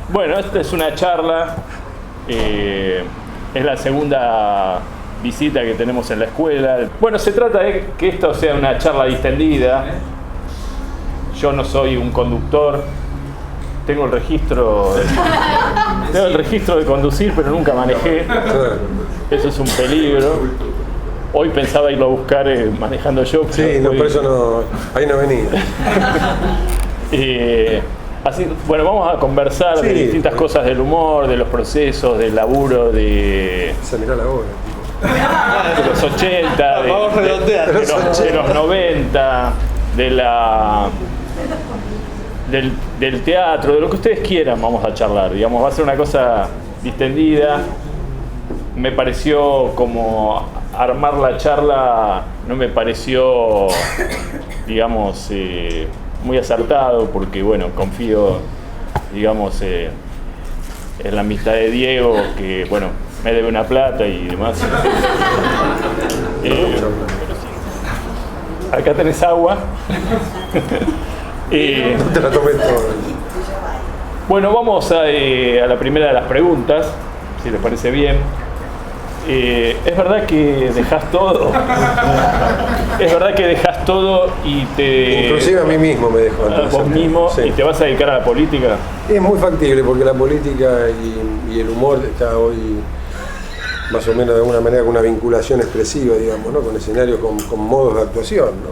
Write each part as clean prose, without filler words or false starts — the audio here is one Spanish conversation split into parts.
Bueno, esta es una charla, es la segunda visita que tenemos en la escuela. Bueno, se trata de que esto sea una charla distendida. Yo no soy un conductor, tengo el registro de conducir, pero nunca manejé. Eso es un peligro. Hoy pensaba irlo a buscar manejando yo. Sí, no, por eso no, ahí no venía. Así, bueno, vamos a conversar de distintas cosas del humor, de los procesos, del laburo, de los 80, de los 90, del teatro, de lo que ustedes quieran vamos a charlar. Digamos, va a ser una cosa distendida. Me pareció como armar la charla, no me pareció, digamos, muy acertado, porque bueno, confío, digamos, en la amistad de Diego, que bueno, me debe una plata y demás. Acá tenés agua. Te la tomé todo. Bueno, vamos a la primera de las preguntas, si les parece bien. ¿Es verdad que dejás todo? ¿Es verdad que dejás todo y te... Inclusive a mí mismo me dejó. Vos mismo, sí. ¿Y te vas a dedicar a la política? Es muy factible, porque la política y el humor está hoy más o menos de alguna manera con una vinculación expresiva, digamos, ¿no? Con escenarios, con modos de actuación, ¿no?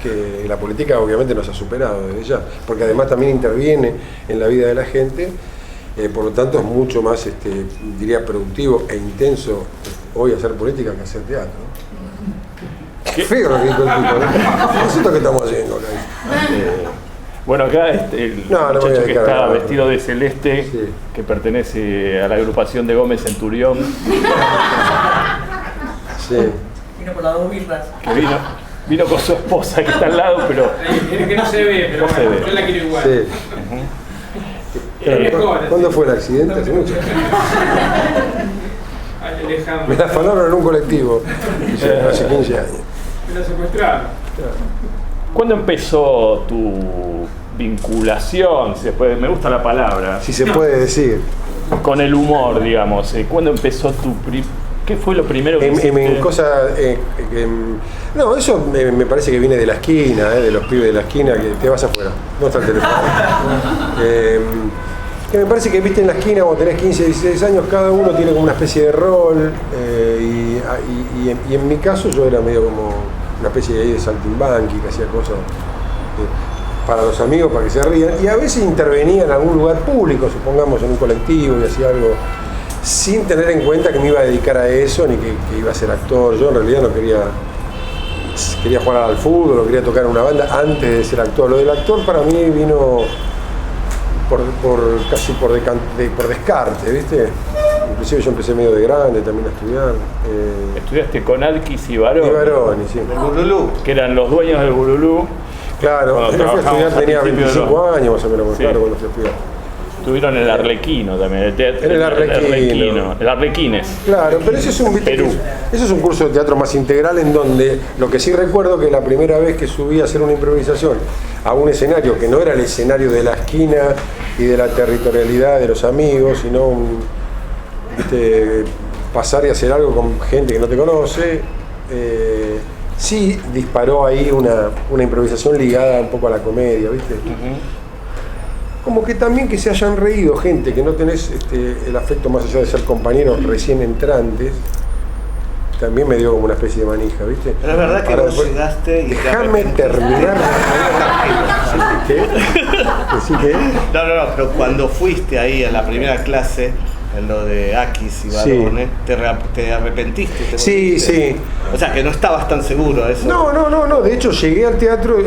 Que la política obviamente nos ha superado desde ya, porque además también interviene en la vida de la gente. Por lo tanto es mucho más, diría, productivo e intenso hoy hacer política que hacer teatro. Qué feo lo que dijo el tipo, ¿no? Es esto que estamos haciendo acá. Bueno, acá el muchacho que está vestido de celeste, sí, que pertenece a la agrupación de Gómez Centurión. Sí. Vino por las 2 birras. Que vino con su esposa que está al lado, pero... que no se ve, pero no bueno, yo la quiero igual. Sí. ¿Cuándo fue el accidente? Hace mucho. Me la afanaron en un colectivo hace 15 años. Me la secuestraron. ¿Cuándo empezó tu vinculación? Me gusta la palabra. Si se puede decir. Con el humor, digamos. ¿Cuándo empezó ¿Qué fue lo primero que hiciste? No, eso me parece que viene de la esquina, de los pibes de la esquina, que te vas afuera. No está el teléfono. Que me parece que, viste, en la esquina cuando tenés 15, 16 años, cada uno tiene como una especie de rol, y en mi caso yo era medio como una especie de saltimbanqui, que hacía cosas para los amigos, para que se rían, y a veces intervenía en algún lugar público, supongamos en un colectivo, y hacía algo sin tener en cuenta que me iba a dedicar a eso, ni que iba a ser actor. Yo en realidad no quería jugar al fútbol, o quería tocar en una banda antes de ser actor. Lo del actor para mí vino casi por descarte, ¿viste? Inclusive yo empecé medio de grande también a estudiar. ¿Estudiaste con Alquis y Baroni? Y Baroni, sí. El Bululú. Que eran los dueños del Bululú. Claro, yo fui a estudiar, tenía 25 años más o menos, sí, claro, cuando fui a estudiar. Estuvieron en el Arlequino también, el Arlequines. Claro, pero eso es un curso de teatro más integral, en donde lo que sí recuerdo que la primera vez que subí a hacer una improvisación a un escenario que no era el escenario de la esquina y de la territorialidad de los amigos, sino pasar y hacer algo con gente que no te conoce, sí disparó ahí una improvisación ligada un poco a la comedia, ¿viste? Como que también que se hayan reído gente que no tenés el afecto más allá de ser compañeros recién entrantes, también me dio como una especie de manija, ¿viste? Pero es verdad que vos llegaste y... Déjame terminar. ¿Qué? ¿Sí qué? No, pero cuando fuiste ahí a la primera clase, en lo de Aquis y Barone, sí, ¿te arrepentiste? Sí. O sea, que no estabas tan seguro de eso. No. De hecho, llegué al teatro,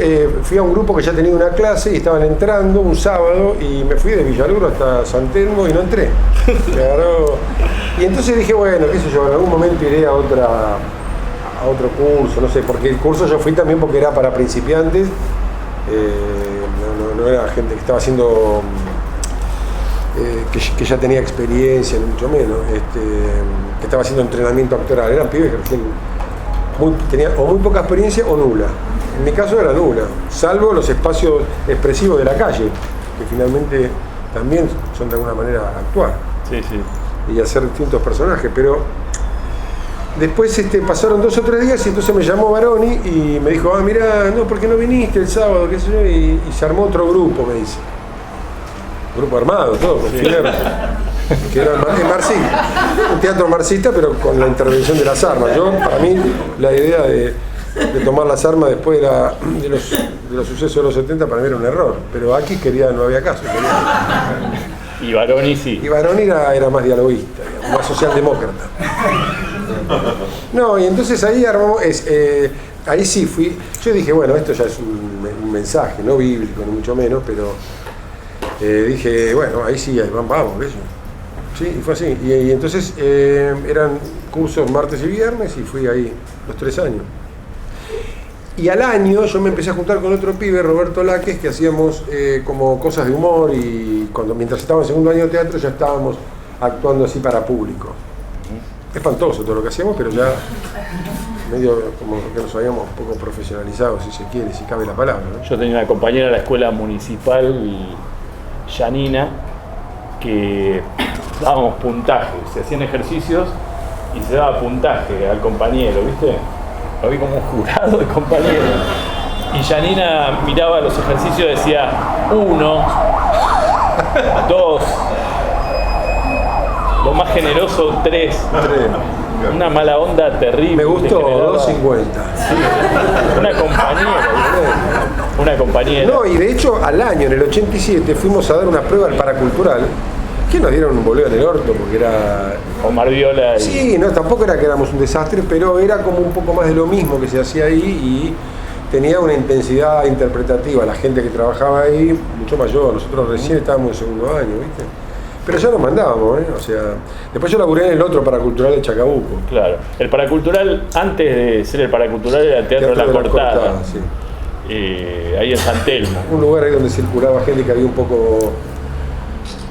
fui a un grupo que ya tenía una clase y estaban entrando un sábado, y me fui de Villaluro hasta San Telmo y no entré. Y entonces dije, bueno, qué sé yo, en algún momento iré a otro curso, no sé, porque el curso yo fui también porque era para principiantes, no era gente que estaba haciendo... que ya tenía experiencia, ni mucho menos, que estaba haciendo entrenamiento actoral. Eran pibes que recién tenía o muy poca experiencia o nula. En mi caso era nula, salvo los espacios expresivos de la calle, que finalmente también son de alguna manera actuar. Sí, sí. Y hacer distintos personajes, pero después pasaron 2 o 3 días y entonces me llamó Baroni y me dijo, mirá, no, ¿por qué no viniste el sábado? ¿Qué sé yo? Y se armó otro grupo, me dice. Grupo armado, todo, con fierro. Que era marxista, un teatro marxista, pero con la intervención de las armas. Para mí, la idea de tomar las armas después de los sucesos de los 70 para mí era un error, pero aquí no había caso. Y Baroni sí. Y Baroni era más dialoguista, digamos, más socialdemócrata. No, y entonces ahí armamos, ahí sí fui, yo dije, bueno, esto ya es un mensaje, no bíblico, ni mucho menos, pero dije, bueno, ahí sí, vamos, eso. Sí, y fue así. Y entonces eran cursos martes y viernes y fui ahí los 3 años. Y al año yo me empecé a juntar con otro pibe, Roberto Láquez, que hacíamos como cosas de humor y mientras estaba en segundo año de teatro ya estábamos actuando así para público. Espantoso todo lo que hacíamos, pero ya medio como que nos habíamos un poco profesionalizado, si se quiere, si cabe la palabra, ¿no? Yo tenía una compañera en la escuela municipal, Janina, que dábamos puntaje, se hacían ejercicios y se daba puntaje al compañero, ¿viste? Lo vi como un jurado de compañeros. Y Janina miraba los ejercicios y decía 1, 2, lo más generoso 3. Una mala onda terrible. Me gustó, 2.50. Sí. Una compañera. No, y de hecho al año, en el 87, fuimos a dar una prueba al Paracultural, que nos dieron un boleo en el orto, porque era... Omar Viola y... Sí, no, tampoco era que éramos un desastre, pero era como un poco más de lo mismo que se hacía ahí y tenía una intensidad interpretativa. La gente que trabajaba ahí, mucho mayor, nosotros recién estábamos en segundo año, ¿viste? Pero ya nos mandábamos, o sea... Después yo laburé en el otro Paracultural de Chacabuco. Claro, el Paracultural, antes de ser el Paracultural, era el Teatro de la Cortada. Sí. Ahí en San Telmo. Un lugar ahí donde circulaba gente que había un poco...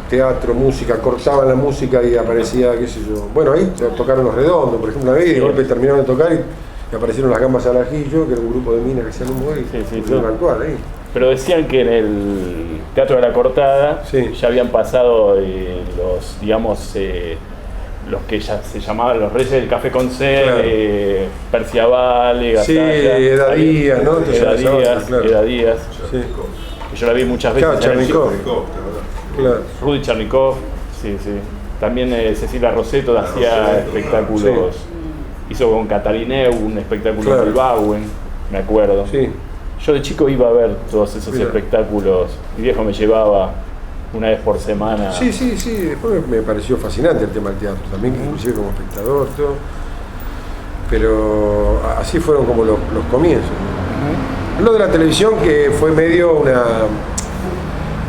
teatro, música, cortaban la música y aparecía, qué sé yo. Bueno, ahí tocaron Los Redondos, por ejemplo, una vez, y de golpe terminaron de tocar y aparecieron las Gambas al Ajillo, que era un grupo de minas que hacían humor y pudieron actuar ahí. Pero decían que en el Teatro de la Cortada ya habían pasado los, digamos, los que ya se llamaban los Reyes del Café con C, claro. Percia Vale, Gazalla. Sí, Eda Díaz, ¿no? Eda Díaz. Sí. Yo la vi muchas veces. Claro, Chernikov. Claro. Rudy Chernikov, sí. También Cecilia Rosetto hacía espectáculos. Sí. Hizo con Catarineu un espectáculo en el Bauen, me acuerdo. Sí. Yo de chico iba a ver todos esos espectáculos. Mi viejo me llevaba una vez por semana. Sí. Después me pareció fascinante el tema del teatro, también inclusive como espectador, todo. Pero así fueron como los comienzos. Lo de la televisión, que fue medio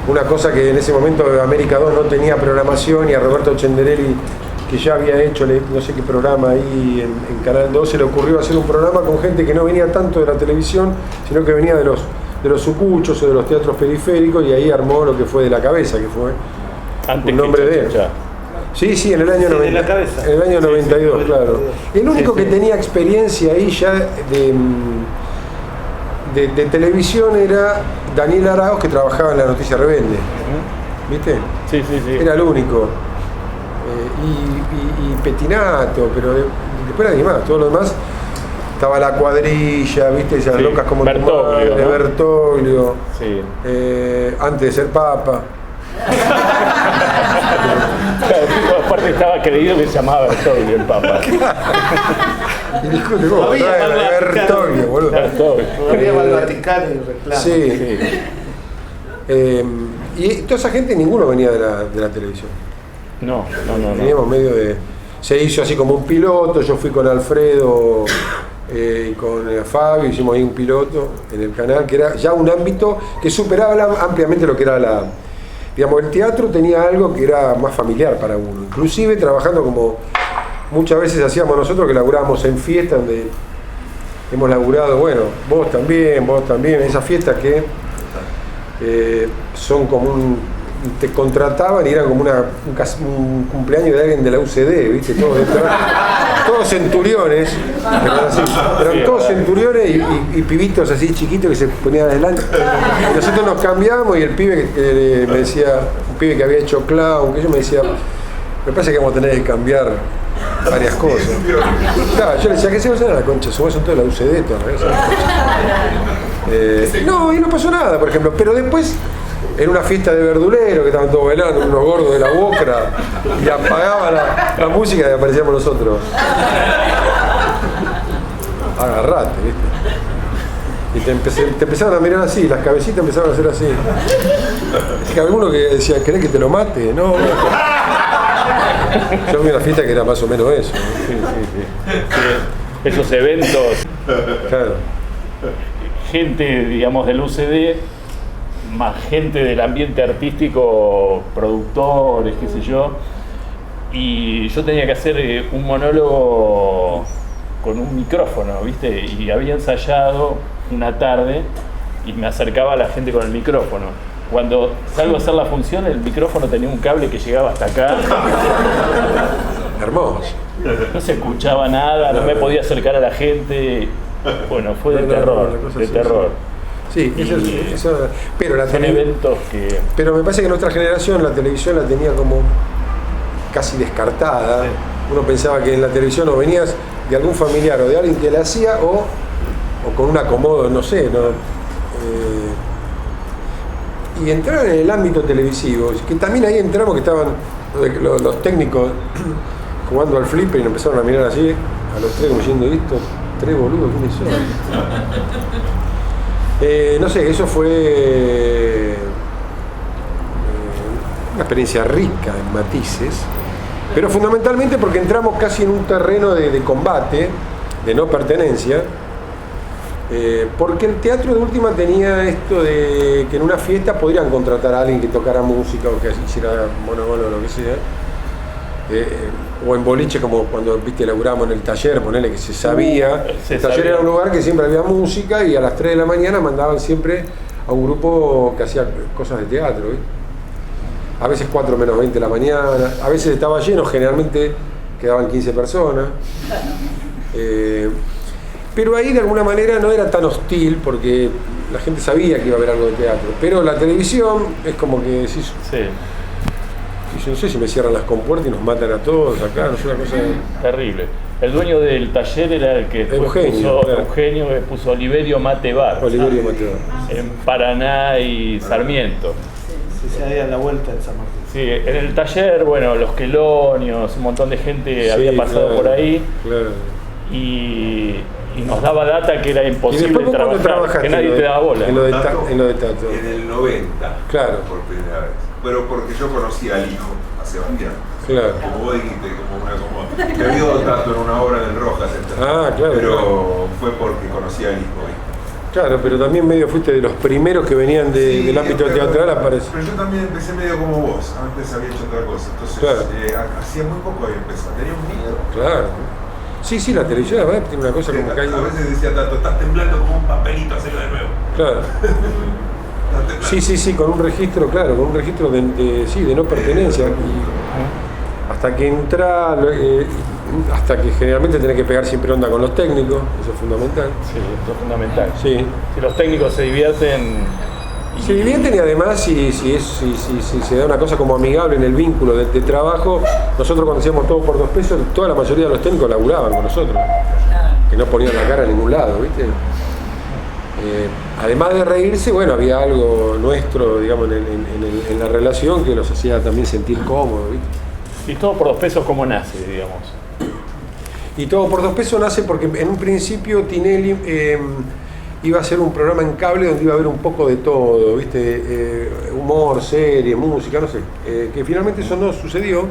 una cosa que en ese momento América 2 no tenía programación, y a Roberto Chenderelli, que ya había hecho no sé qué programa ahí en Canal 2, se le ocurrió hacer un programa con gente que no venía tanto de la televisión, sino que venía de los sucuchos o de los teatros periféricos, y ahí armó lo que fue De la Cabeza, que fue un nombre de él. Sí, en el año 90, en el año 92, claro. El único que tenía experiencia ahí ya de televisión era Daniel Arauz, que trabajaba en La Noticia Rebelde. ¿Viste? Sí. Era el único. Y Petinato, pero después nadie más. Todo lo demás estaba La Cuadrilla, ¿viste? Esas locas como Bertoglio, de Bertoglio. Sí. Antes de ser papa. Claro, aparte estaba creído que se llamaba Bertoglio el papa. Y discute vos, Bertoglio, boludo. Todavía va al Vaticano y reclama. Sí. Y toda esa gente, ninguno venía de la televisión. No. Veníamos medio de... Se hizo así como un piloto, yo fui con Alfredo y con Fabio, hicimos ahí un piloto en el canal, que era ya un ámbito que superaba ampliamente lo que era digamos, el teatro tenía algo que era más familiar para uno, inclusive trabajando como muchas veces hacíamos nosotros, que laburábamos en fiestas donde hemos laburado, bueno, vos también, esas fiestas que son como te contrataban y eran como un cumpleaños de alguien de la UCD, ¿viste? Todo todos centuriones, eran todos centuriones y pibitos así chiquitos que se ponían adelante. Y nosotros nos cambiamos y el pibe que me decía, un pibe que había hecho clown, que yo me decía, me parece que vamos a tener que cambiar varias cosas. Claro, yo le decía, ¿qué se va a hacer a la concha? Son todas la UCD, todas no, y no pasó nada, por ejemplo, pero después en una fiesta de verdulero que estaban todos bailando, unos gordos de la Bocra, y apagaba la música y aparecíamos nosotros. Agarrate, ¿viste? Y te empezaron a mirar así, las cabecitas empezaron a hacer así. Es que alguno que decía, ¿querés que te lo mate? No. Yo vi una fiesta que era más o menos eso. Sí. Esos eventos. Claro. Gente, digamos, del UCD, más gente del ambiente artístico, productores, qué sé yo, y yo tenía que hacer un monólogo con un micrófono, ¿viste? Y había ensayado una tarde y me acercaba a la gente con el micrófono. Cuando salgo a hacer la función, el micrófono tenía un cable que llegaba hasta acá. Hermoso. No se escuchaba nada, no me podía acercar a la gente. Bueno, fue de terror, de terror. Sí, eso, pero son eventos que... Pero me parece que nuestra generación la televisión la tenía como casi descartada. Sí. Uno pensaba que en la televisión o venías de algún familiar o de alguien que la hacía o con un acomodo, no sé, ¿no? Y entrar en el ámbito televisivo, que también ahí entramos que estaban los técnicos jugando al flipper y nos empezaron a mirar así, a los tres como diciendo esto. Tres boludos, ¿quiénes son? No sé, eso fue una experiencia rica en matices, pero fundamentalmente porque entramos casi en un terreno de combate, de no pertenencia, porque el teatro de última tenía esto de que en una fiesta podrían contratar a alguien que tocara música o que hiciera mono o lo que sea. O en boliche, como cuando viste laburamos en el taller, ponele que se sabía. El taller era un lugar que siempre había música y a las 3 de la mañana mandaban siempre a un grupo que hacía cosas de teatro, ¿viste? A veces 4 menos 20 de la mañana, a veces estaba lleno, generalmente quedaban 15 personas. Pero ahí de alguna manera no era tan hostil porque la gente sabía que iba a haber algo de teatro. Pero la televisión es como que sí. Yo no sé si me cierran las compuertas y nos matan a todos acá, no sé, una cosa terrible. El dueño del taller era el que Eugenio, Eugenio, que puso Oliverio Mate Bar. Oliverio Mate Bar. En Paraná y Sarmiento. Sí, ahí a la vuelta de San Martín. Sí, en el taller, bueno, los quelonios, un montón de gente había pasado por ahí. Claro. Y nos daba data que era imposible trabajar, que nadie te daba bola. En lo de Tato. En el 90, claro. Por primera vez. Pero porque yo conocía al hijo, a Sebastián. Claro. Como vos dijiste, como me vio Tato en una obra en el Rojas. Claro. Pero fue porque conocía al hijo. Claro, pero también medio fuiste de los primeros que venían del ámbito teatral, aparece. Pero yo también empecé medio como vos, antes había hecho otra cosa. Entonces, claro. Hacía muy poco había empezado. Tenía un miedo. Claro. Sí, la televisión además tiene una cosa como que hay... A veces decía Tato, estás temblando como un papelito, hacelo de nuevo. Claro. Sí, con un registro, claro, con un registro de no pertenencia. Y hasta que entra, hasta que generalmente tenés que pegar siempre onda con los técnicos, eso es fundamental. Sí, eso es fundamental. Sí. Si los técnicos se divierten... Se divierten y además si se da una cosa como amigable en el vínculo de trabajo, nosotros cuando hacíamos todo por 2 pesos, toda la mayoría de los técnicos laburaban con nosotros, que no ponían la cara en ningún lado, ¿viste? Además de reírse, bueno, había algo nuestro, digamos, en la relación que los hacía también sentir cómodos, ¿viste? Y todo por 2 pesos, ¿cómo nace, digamos? Y todo por 2 pesos nace porque en un principio Tinelli iba a hacer un programa en cable donde iba a haber un poco de todo, ¿viste? Humor, serie, música, no sé. Que finalmente eso no sucedió.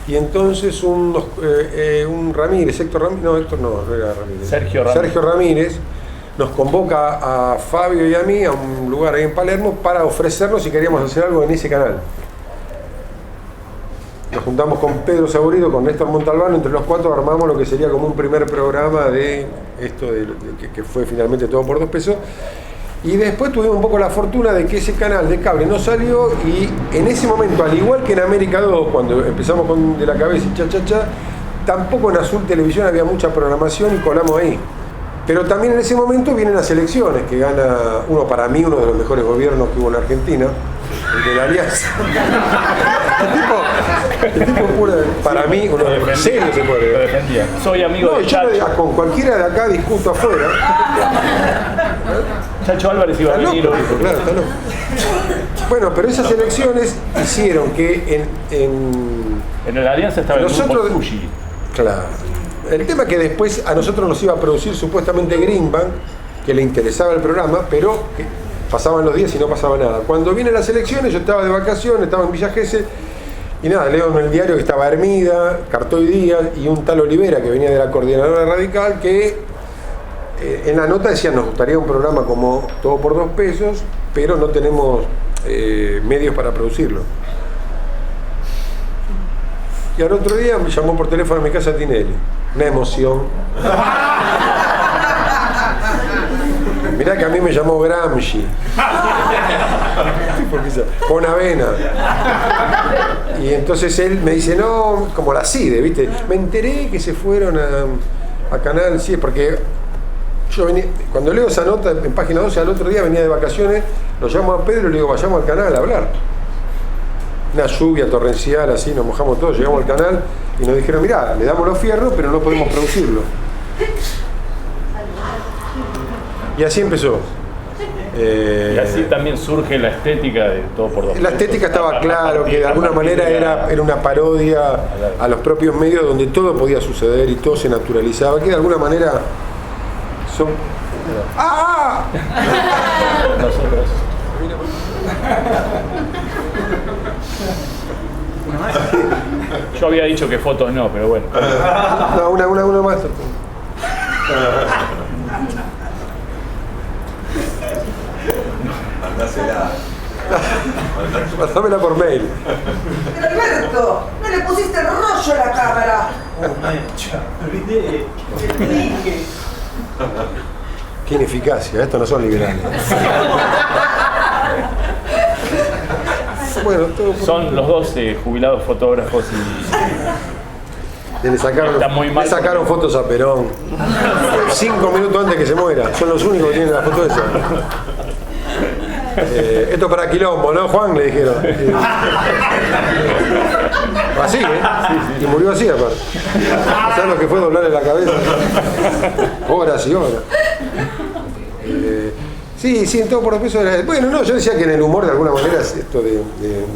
Y entonces un Ramírez, Héctor Ramírez, no era Ramírez. Sergio Ramírez nos convoca a Fabio y a mí a un lugar ahí en Palermo para ofrecernos si queríamos hacer algo en ese canal. Nos juntamos con Pedro Saborido, con Néstor Montalbano, entre los 4 armamos lo que sería como un primer programa de esto que fue finalmente todo por 2 pesos. Y después tuvimos un poco la fortuna de que ese canal de cable no salió y en ese momento, al igual que en América 2, cuando empezamos con De la Cabeza y Cha Cha Cha, tampoco en Azul Televisión había mucha programación y colamos ahí. Pero también en ese momento vienen las elecciones, que gana para mí, uno de los mejores gobiernos que hubo en Argentina, el de la Alianza. El tipo puro, para mí, uno de los serios se puede ver. Defendía. Soy amigo de Chacho. Yo con cualquiera de acá discuto afuera. Chacho Álvarez iba a venir. Claro, está loco. Bueno, pero esas elecciones hicieron que en la Alianza estaba nosotros, el grupo Fuji. Claro. El tema es que después a nosotros nos iba a producir supuestamente Greenbank, que le interesaba el programa, pero que pasaban los días y no pasaba nada. Cuando vienen las elecciones, yo estaba de vacaciones, estaba en Villa Gesell, y nada, leo en el diario que estaba Hermida, Cartoy Díaz y un tal Olivera, que venía de la Coordinadora Radical, que en la nota decían, nos gustaría un programa como Todo por 2 pesos, pero no tenemos medios para producirlo. Y al otro día me llamó por teléfono a mi casa Tinelli. Una emoción. Mirá que a mí me llamó Gramsci. Con avena. Y entonces él me dice, no, como la CIDE, ¿viste? Me enteré que se fueron a Canal 7, porque yo venía, cuando leo esa nota en página 12, al otro día venía de vacaciones, lo llamo a Pedro y le digo, vayamos al canal a hablar. Una lluvia torrencial, así, nos mojamos todos, llegamos al canal y nos dijeron, mirá, le damos los fierros, pero no podemos producirlo. Y así empezó. Y así también surge la estética de Todo por 2 pesos. La estética estaba claro, que de alguna manera era una parodia a los propios medios donde todo podía suceder y todo se naturalizaba, que de alguna manera son... ¡Ah! Nosotros. Yo había dicho que fotos no, pero bueno. No, una más. Mandásela. Pásamela por mail. Pero Alberto, no le pusiste el rollo a la cámara. Qué ineficacia, estos no son liberales. Bueno, son los dos jubilados fotógrafos y le sacaron fotos a Perón 5 minutos antes que se muera. Son los únicos que tienen la foto esa. Esto es para quilombo, ¿no, Juan? Le dijeron. Así, ¿eh? Sí. Y murió así, aparte. ¿Sabes lo que fue doblarle la cabeza? Horas y horas. Sí, en Todo por 2 pesos era... Bueno, no, yo decía que en el humor de alguna manera es esto de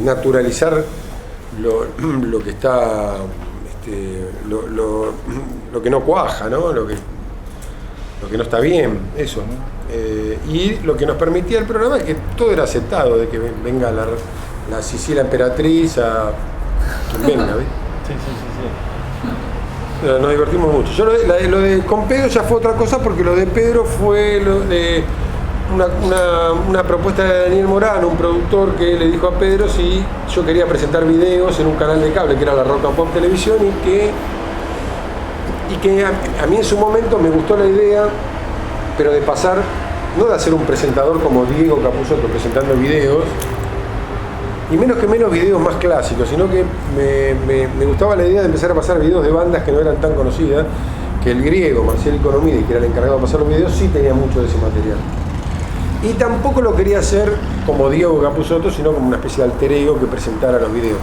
naturalizar lo que está... lo que no cuaja, ¿no? Lo que no está bien, eso, ¿no? Y lo que nos permitía el programa es que todo era aceptado, de que venga la Sicilia emperatriz a quien venga, ¿ves? Sí. Nos divertimos mucho. Yo lo de con Pedro ya fue otra cosa, porque lo de Pedro fue lo de una propuesta de Daniel Morán, un productor, que le dijo a Pedro si yo quería presentar videos en un canal de cable que era la Rock and Pop Televisión, y que a mí en su momento me gustó la idea, pero de pasar, no de hacer un presentador como Diego Capusotto presentando videos, y menos videos más clásicos, sino que me gustaba la idea de empezar a pasar videos de bandas que no eran tan conocidas, que el griego, Marcial Economide, que era el encargado de pasar los videos, sí tenía mucho de ese material. Y tampoco lo quería hacer como Diego Capusotto, sino como una especie de alter ego que presentara los videos.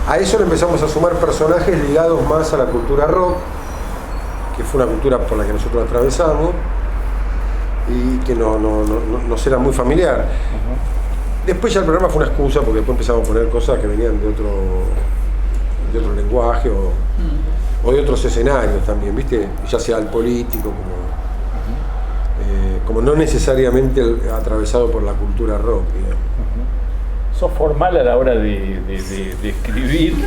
A eso le empezamos a sumar personajes ligados más a la cultura rock, que fue una cultura por la que nosotros atravesamos y que nos era muy familiar. Uh-huh. Después ya el programa fue una excusa, porque después empezamos a poner cosas que venían de otro lenguaje o de otros escenarios también, ¿viste? Ya sea el político, como no necesariamente atravesado por la cultura rock, digamos. Uh-huh. ¿Sos formal a la hora de escribir?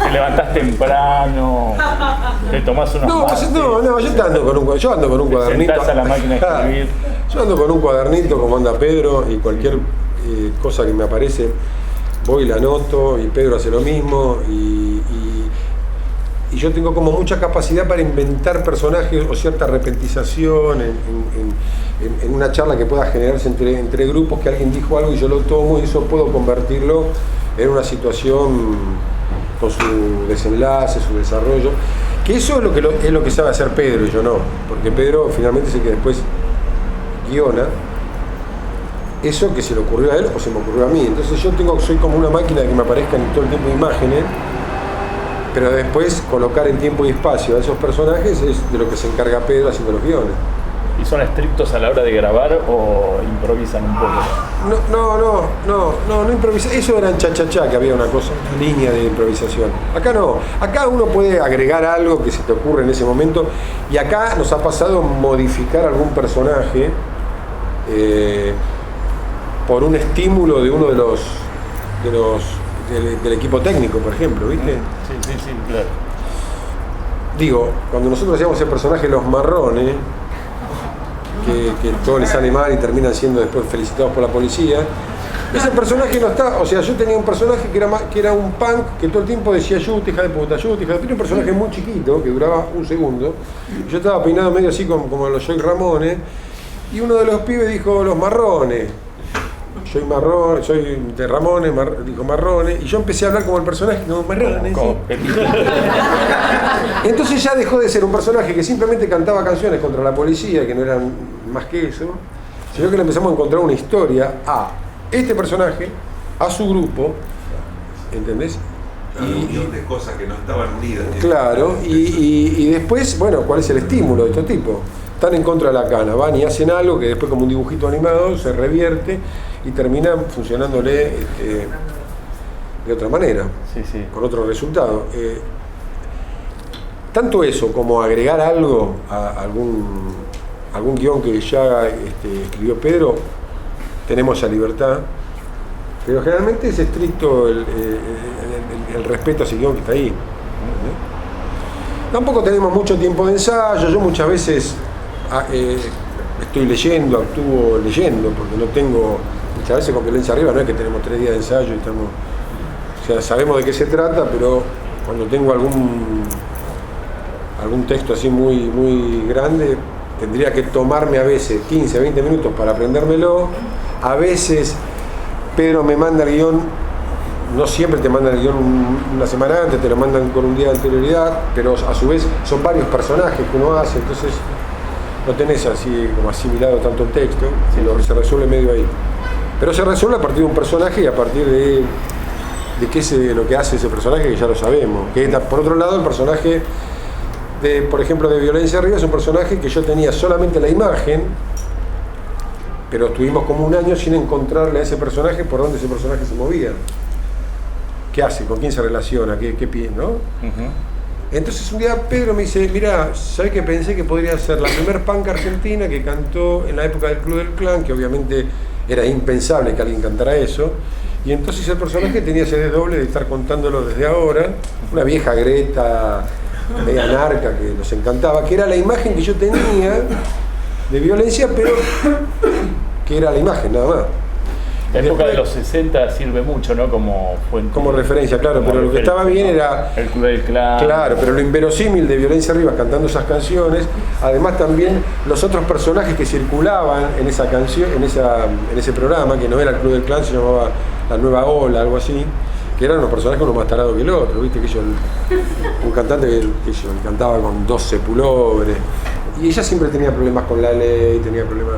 Te levantás temprano, te tomás unos mates. No, yo ando con un cuadernito. Te sentás a la máquina de escribir. Yo ando con un cuadernito como anda Pedro, y cualquier cosa que me aparece voy y la anoto, y Pedro hace lo mismo, y yo tengo como mucha capacidad para inventar personajes o cierta repentización en una charla que pueda generarse entre grupos, que alguien dijo algo y yo lo tomo, y eso puedo convertirlo en una situación con su desenlace, su desarrollo, que eso es lo que sabe hacer Pedro y yo no, porque Pedro finalmente es el que después guiona eso que se le ocurrió a él o se me ocurrió a mí. Entonces yo soy como una máquina de que me aparezcan todo el tiempo imágenes, pero después colocar en tiempo y espacio a esos personajes es de lo que se encarga Pedro haciendo los guiones. ¿Y son estrictos a la hora de grabar o improvisan un poco? No improvisan. Eso era en Cha-Cha-Cha, que había una línea de improvisación. Acá no. Acá uno puede agregar algo que se te ocurre en ese momento. Y acá nos ha pasado modificar algún personaje por un estímulo de uno del equipo técnico, por ejemplo, ¿viste? Sí, claro. Digo, cuando nosotros hacíamos el personaje Los Marrones, que todo les sale mal y terminan siendo después felicitados por la policía, ese personaje no está, o sea, yo tenía un personaje que era un punk que todo el tiempo decía "Yuti, hija de puta, Yuti, hija de puta", un personaje muy chiquito que duraba un segundo. Yo estaba peinado medio así como los Joy Ramones, y uno de los pibes dijo "Los Marrones". Soy marrón, soy de Ramones, dijo Marrones, y yo empecé a hablar como el personaje, como Marrones. Entonces ya dejó de ser un personaje que simplemente cantaba canciones contra la policía, que no eran más que eso, sino que le empezamos a encontrar una historia a este personaje, a su grupo, ¿entendés? Un millón de cosas que no estaban unidas. Claro, y después, bueno, ¿cuál es el estímulo de estos tipos? Están en contra de la cana, van y hacen algo que después como un dibujito animado se revierte y termina funcionándole de otra manera, con otro resultado. Tanto eso como agregar algo a algún guión que ya escribió Pedro, tenemos esa libertad, pero generalmente es estricto el respeto a ese guión que está ahí. Tampoco tenemos mucho tiempo de ensayo, yo muchas veces estoy leyendo, actúo leyendo, porque no tengo, muchas veces con Violencia Arriba no es que tenemos 3 días de ensayo y estamos, o sea, sabemos de qué se trata, pero cuando tengo algún texto así muy grande, tendría que tomarme a veces 15, 20 minutos para aprendérmelo. A veces Pedro me manda el guión, no siempre te mandan el guión una semana antes, te lo mandan con un día de anterioridad, pero a su vez son varios personajes que uno hace, entonces no tenés así como asimilado tanto el texto, se resuelve medio ahí. Pero se resuelve a partir de un personaje y a partir de qué es lo que hace ese personaje, que ya lo sabemos. Que por otro lado, el personaje por ejemplo, de Violencia Arriba es un personaje que yo tenía solamente la imagen, pero estuvimos como un año sin encontrarle a ese personaje por dónde ese personaje se movía. ¿Qué hace? ¿Con quién se relaciona? ¿Qué pie? ¿No? Entonces un día Pedro me dice, mirá, ¿sabés que pensé que podría ser la primer punk argentina que cantó en la época del Club del Clan, que obviamente era impensable que alguien cantara eso? Y entonces el personaje tenía ese desdoble de estar contándolo desde ahora, una vieja Greta, media narca que nos encantaba, que era la imagen que yo tenía de Violencia, pero que era la imagen nada más. La época de los 60 sirve mucho, ¿no? Como fuente. Como referencia, claro, como pero lo que estaba bien era el Club del Clan. Claro, pero lo inverosímil de Violencia Arriba cantando esas canciones, además también los otros personajes que circulaban en esa canción, en ese programa, que no era el Club del Clan, se llamaba La Nueva Ola, algo así, que eran unos personajes uno más tarado que el otro, viste, que un cantante que cantaba con 12 pulobres, y ella siempre tenía problemas con la ley, tenía problemas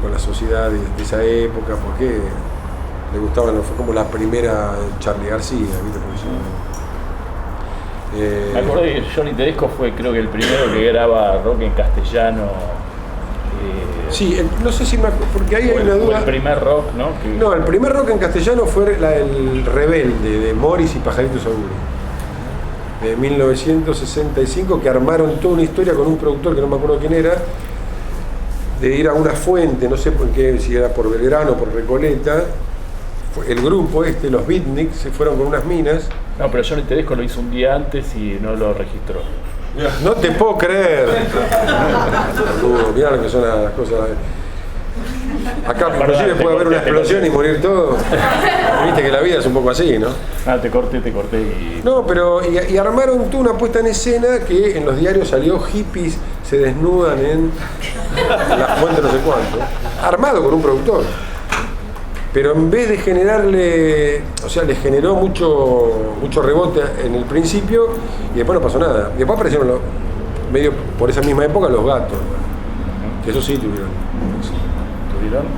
con la sociedad de esa época, porque le gustaban, fue como la primera Charly García, ¿viste? Me acuerdo que Johnny Tedesco fue, creo que el primero que graba rock en castellano. Sí, no sé si me acuerdo, porque ahí hay una duda. El primer rock, ¿no? No, el primer rock en castellano fue el Rebelde, de Morris y Pajarito Saúl, de 1965, que armaron toda una historia con un productor que no me acuerdo quién era, de ir a una fuente, no sé por qué, si era por Belgrano o por Recoleta. El grupo los Beatniks, se fueron con unas minas. No, pero Johnny Tedesco lo hizo un día antes y no lo registró. No te puedo creer. Mirá lo que son las cosas. Acá inclusive puede haber una explosión y morir todo. Viste que la vida es un poco así, ¿no? Ah, te corté y... No, pero y armaron toda una puesta en escena que en los diarios salió hippies se desnudan en la fuente no sé cuánto. Armado con un productor. pero en vez de generarle, o sea, le generó mucho rebote en el principio y después no pasó nada. Después aparecieron medio por esa misma época los gatos, que eso sí tuvieron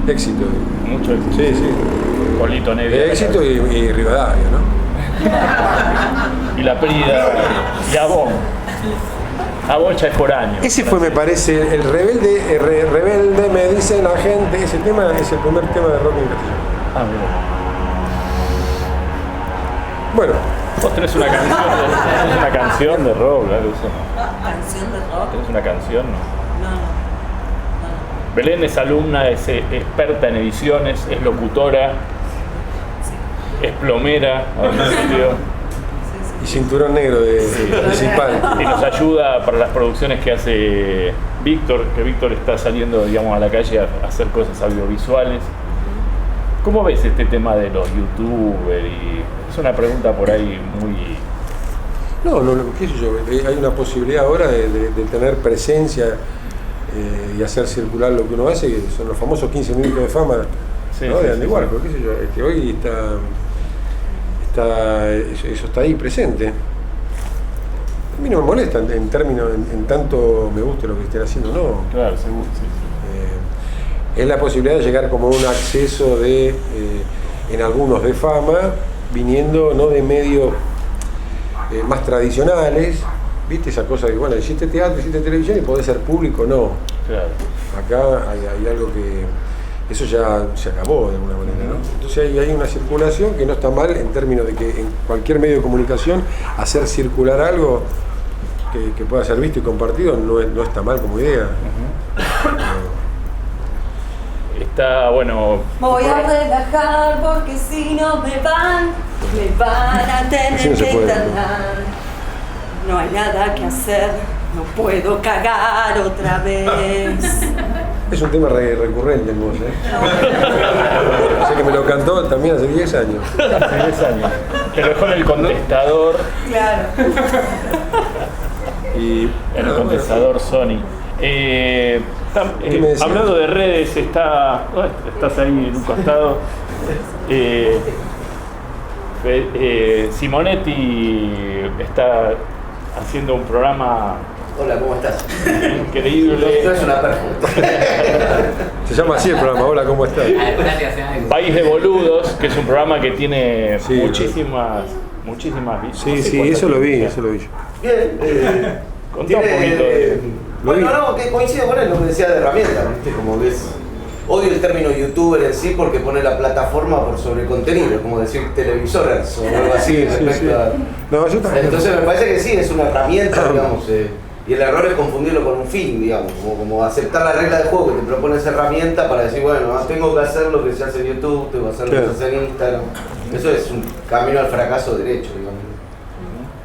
éxito. Mucho éxito. Sí, sí. Polito Nevia. Éxito y Rivadavia, ¿no? Y la Prida y Avon. Avon ya es por año. Ese fue, me parece, el rebelde, me dice la gente. Ese tema es el primer tema de rock en castellano. Ah, mira. Bueno. Vos tenés una canción de rock, ¿verdad? ¿Canción de rock? ¿Tenés una canción? No. Belén es alumna, es experta en ediciones, es locutora, es plomera, y cinturón negro de principal. Y nos ayuda para las producciones que hace Víctor, que Víctor está saliendo, digamos, a la calle a hacer cosas audiovisuales. ¿Cómo ves este tema de los youtubers? Es una pregunta por ahí muy... No, qué sé yo, hay una posibilidad ahora de tener presencia y hacer circular lo que uno hace, que son los famosos 15 minutos de fama, sí, ¿no? Sí, de Andy Warhol, qué sé yo, que hoy eso está ahí presente. A mí no me molesta en tanto me guste lo que estén haciendo, no. Claro, seguro, sí. Es la posibilidad de llegar como un acceso en algunos de fama, viniendo no de medios más tradicionales, ¿viste? Esa cosa de, bueno, hiciste teatro, hiciste televisión y podés ser público, no. Claro. Acá hay algo que eso ya se acabó de alguna manera, ¿no? Entonces hay una circulación que no está mal en términos de que en cualquier medio de comunicación hacer circular algo que pueda ser visto y compartido no está mal como idea. Está, bueno... Voy a relajar porque si no me van a tener Así no se que puede, internar. No hay nada que hacer, no puedo cagar otra vez. Es un tema recurrente en vos, Así que me lo cantó también hace 10 años. Hace 10 años. Te lo dejó en el contestador. Claro. Y En el contestador Sony. Hablando de redes, estás ahí en un costado. Simonetti está haciendo un programa. Hola, ¿cómo estás? Increíble. No es una perfecta. se llama así el programa, hola, ¿cómo estás? País de Boludos, que es un programa que tiene Sí, muchísimas visitas. Sí, eso lo vi yo. Bien. Contá un poquito de... Bueno, que coincido con él, lo que decía de herramientas, ¿viste? Como ves, odio el término youtuber en sí porque pone la plataforma por sobre contenido, como decir televisores o algo así respecto a... No, yo también. Entonces me parece que sí, es una herramienta, digamos, y el error es confundirlo con un fin, digamos, como aceptar la regla del juego que te propone esa herramienta para decir, bueno, tengo que hacer lo que se hace en YouTube, tengo que hacer lo que se hace en Instagram. Eso es un camino al fracaso derecho, digamos.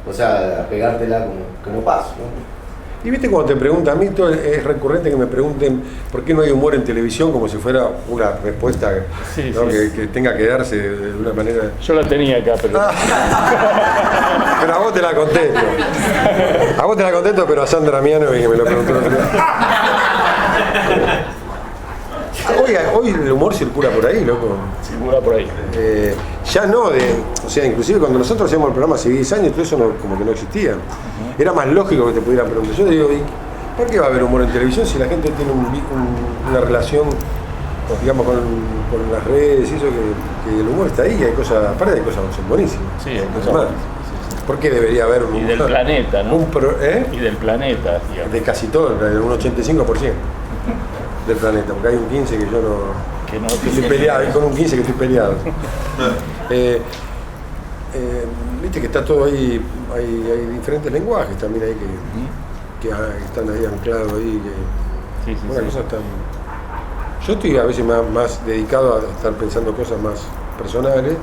O sea, a pegártela como que no paso, ¿no? Y viste cuando te preguntan, a mí todo es recurrente que me pregunten por qué no hay humor en televisión, como si fuera una respuesta ¿no? Que tenga que darse de una manera... Yo la tenía acá, pero... Pero a vos te la contesto. A vos te la contesto, pero a Sandra Miano, que me lo preguntó el otro día. Oiga, hoy el humor circula por ahí, loco. Circula por ahí. Ya no, o sea, inclusive cuando nosotros hacíamos el programa hace 10 años, todo eso como que no existía. Era más lógico que te pudieran preguntar. Yo digo, ¿por qué va a haber humor en televisión si la gente tiene una relación, digamos, con las redes y eso, que el humor está ahí? Hay cosas, aparte hay cosas que son buenísimas. Sí, hay cosas más. ¿Por qué debería haber un Y del planeta, ¿no? ¿Eh? Y del planeta, digamos. De casi todo, un 85% del planeta, porque hay un 15% que yo no estoy peleado, hay con un 15% que estoy peleado. Viste que está todo ahí, hay diferentes lenguajes también ahí que están ahí anclados ahí, cosas tan... Yo estoy a veces más dedicado a estar pensando cosas más personales,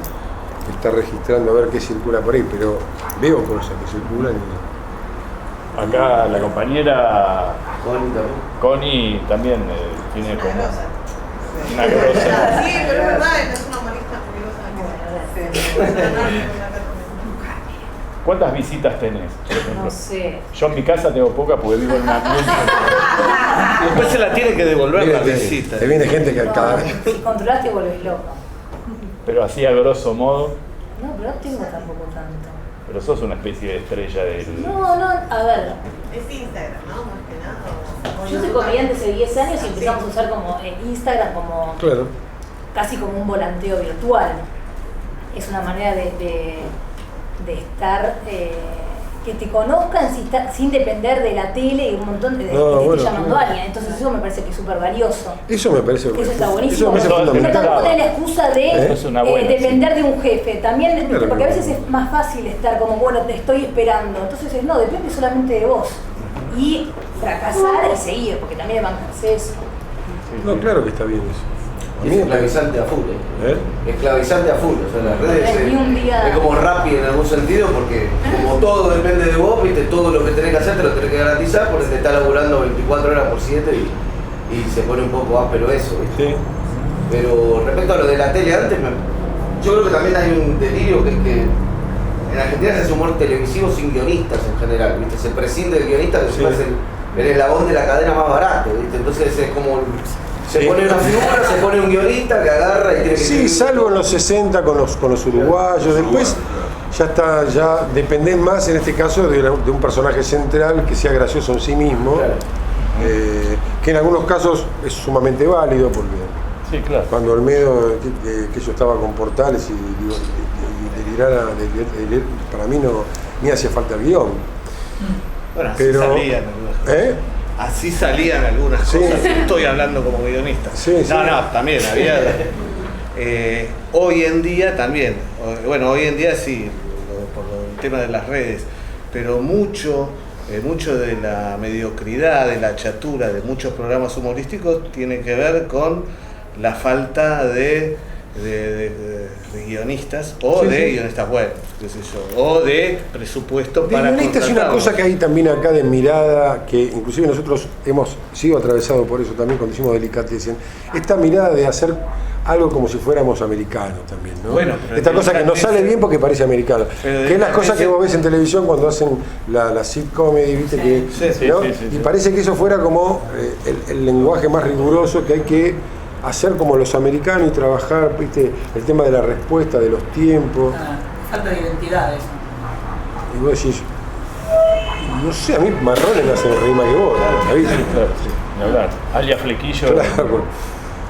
estar registrando a ver qué circula por ahí, pero veo cosas que circulan y... Acá la compañera Connie también tiene como una grosa. Sí, pero es verdad, no es una humorista ¿Cuántas visitas tenés? No sé. Yo en mi casa tengo pocas porque vivo en una Después se la tiene que devolver la Mira, visita. te viene gente que cada vez... Si controlás te vuelves loco. Pero así a grosso modo. No, pero no tengo tampoco tanto. Pero sos una especie de estrella del... No, a ver. Es Instagram, ¿no? Más que nada. Yo soy comediante hace 10 años y empezamos a usar como Instagram como casi como un volanteo virtual. Es una manera de estar, que te conozcan sin depender de la tele y un montón de que te esté llamando a alguien. Entonces eso me parece que es súper valioso. Eso me parece Eso está buenísimo. Eso me parece pero tampoco fundamental. tener la excusa de depender de un jefe. También, porque a veces es más fácil estar como, bueno, te estoy esperando. Entonces no, depende solamente de vos. Y fracasar y seguir, porque también es bancarse eso. No, claro que está bien eso. Es esclavizante a full, esclavizante a full, o sea, las redes es como Rappi en algún sentido, porque como todo depende de vos, viste, todo lo que tenés que hacer te lo tenés que garantizar, porque te está laburando 24 horas por 7 y se pone un poco áspero eso, ¿viste? Sí. Pero respecto a lo de la tele antes, yo creo que también hay un delirio que es que en Argentina se hace humor televisivo sin guionistas en general, ¿viste? Se prescinde del guionista que es el eslabón de la cadena más barato, ¿viste? Entonces es como... Se pone una figura, se pone un guionista que agarra y tiene que... Sí, salvo en los 60 con los uruguayos, después ya dependés más en este caso de un personaje central que sea gracioso en sí mismo, que en algunos casos es sumamente válido porque cuando Olmedo, que yo estaba con Portales y delirara, para mí ni hacía falta el guión. Bueno, así salían así salían algunas cosas. Estoy hablando como guionista. También había. Hoy en día también. Bueno, hoy en día sí, por el tema de las redes. Pero mucho de la mediocridad, de la chatura de muchos programas humorísticos tiene que ver con la falta de guionistas o guionistas buenos, qué sé yo, o de presupuesto para guionista. Es una cosa que hay también acá de mirada, que inclusive nosotros hemos sido atravesados por eso también cuando hicimos Delicatessen, esta mirada de hacer algo como si fuéramos americanos también, ¿no? Bueno, esta cosa que no sale bien porque parece americano, que es las cosas que vos ves en televisión cuando hacen la sitcomedy, ¿viste? Y parece que eso fuera como el lenguaje más riguroso que hay que hacer como los americanos y trabajar, ¿viste? El tema de la respuesta, de los tiempos. Falta de identidad eso. Y vos decís, no sé, a mí Marrones me hacen reír más que vos, ¿sabés? Ni hablar. Alia Flequillo.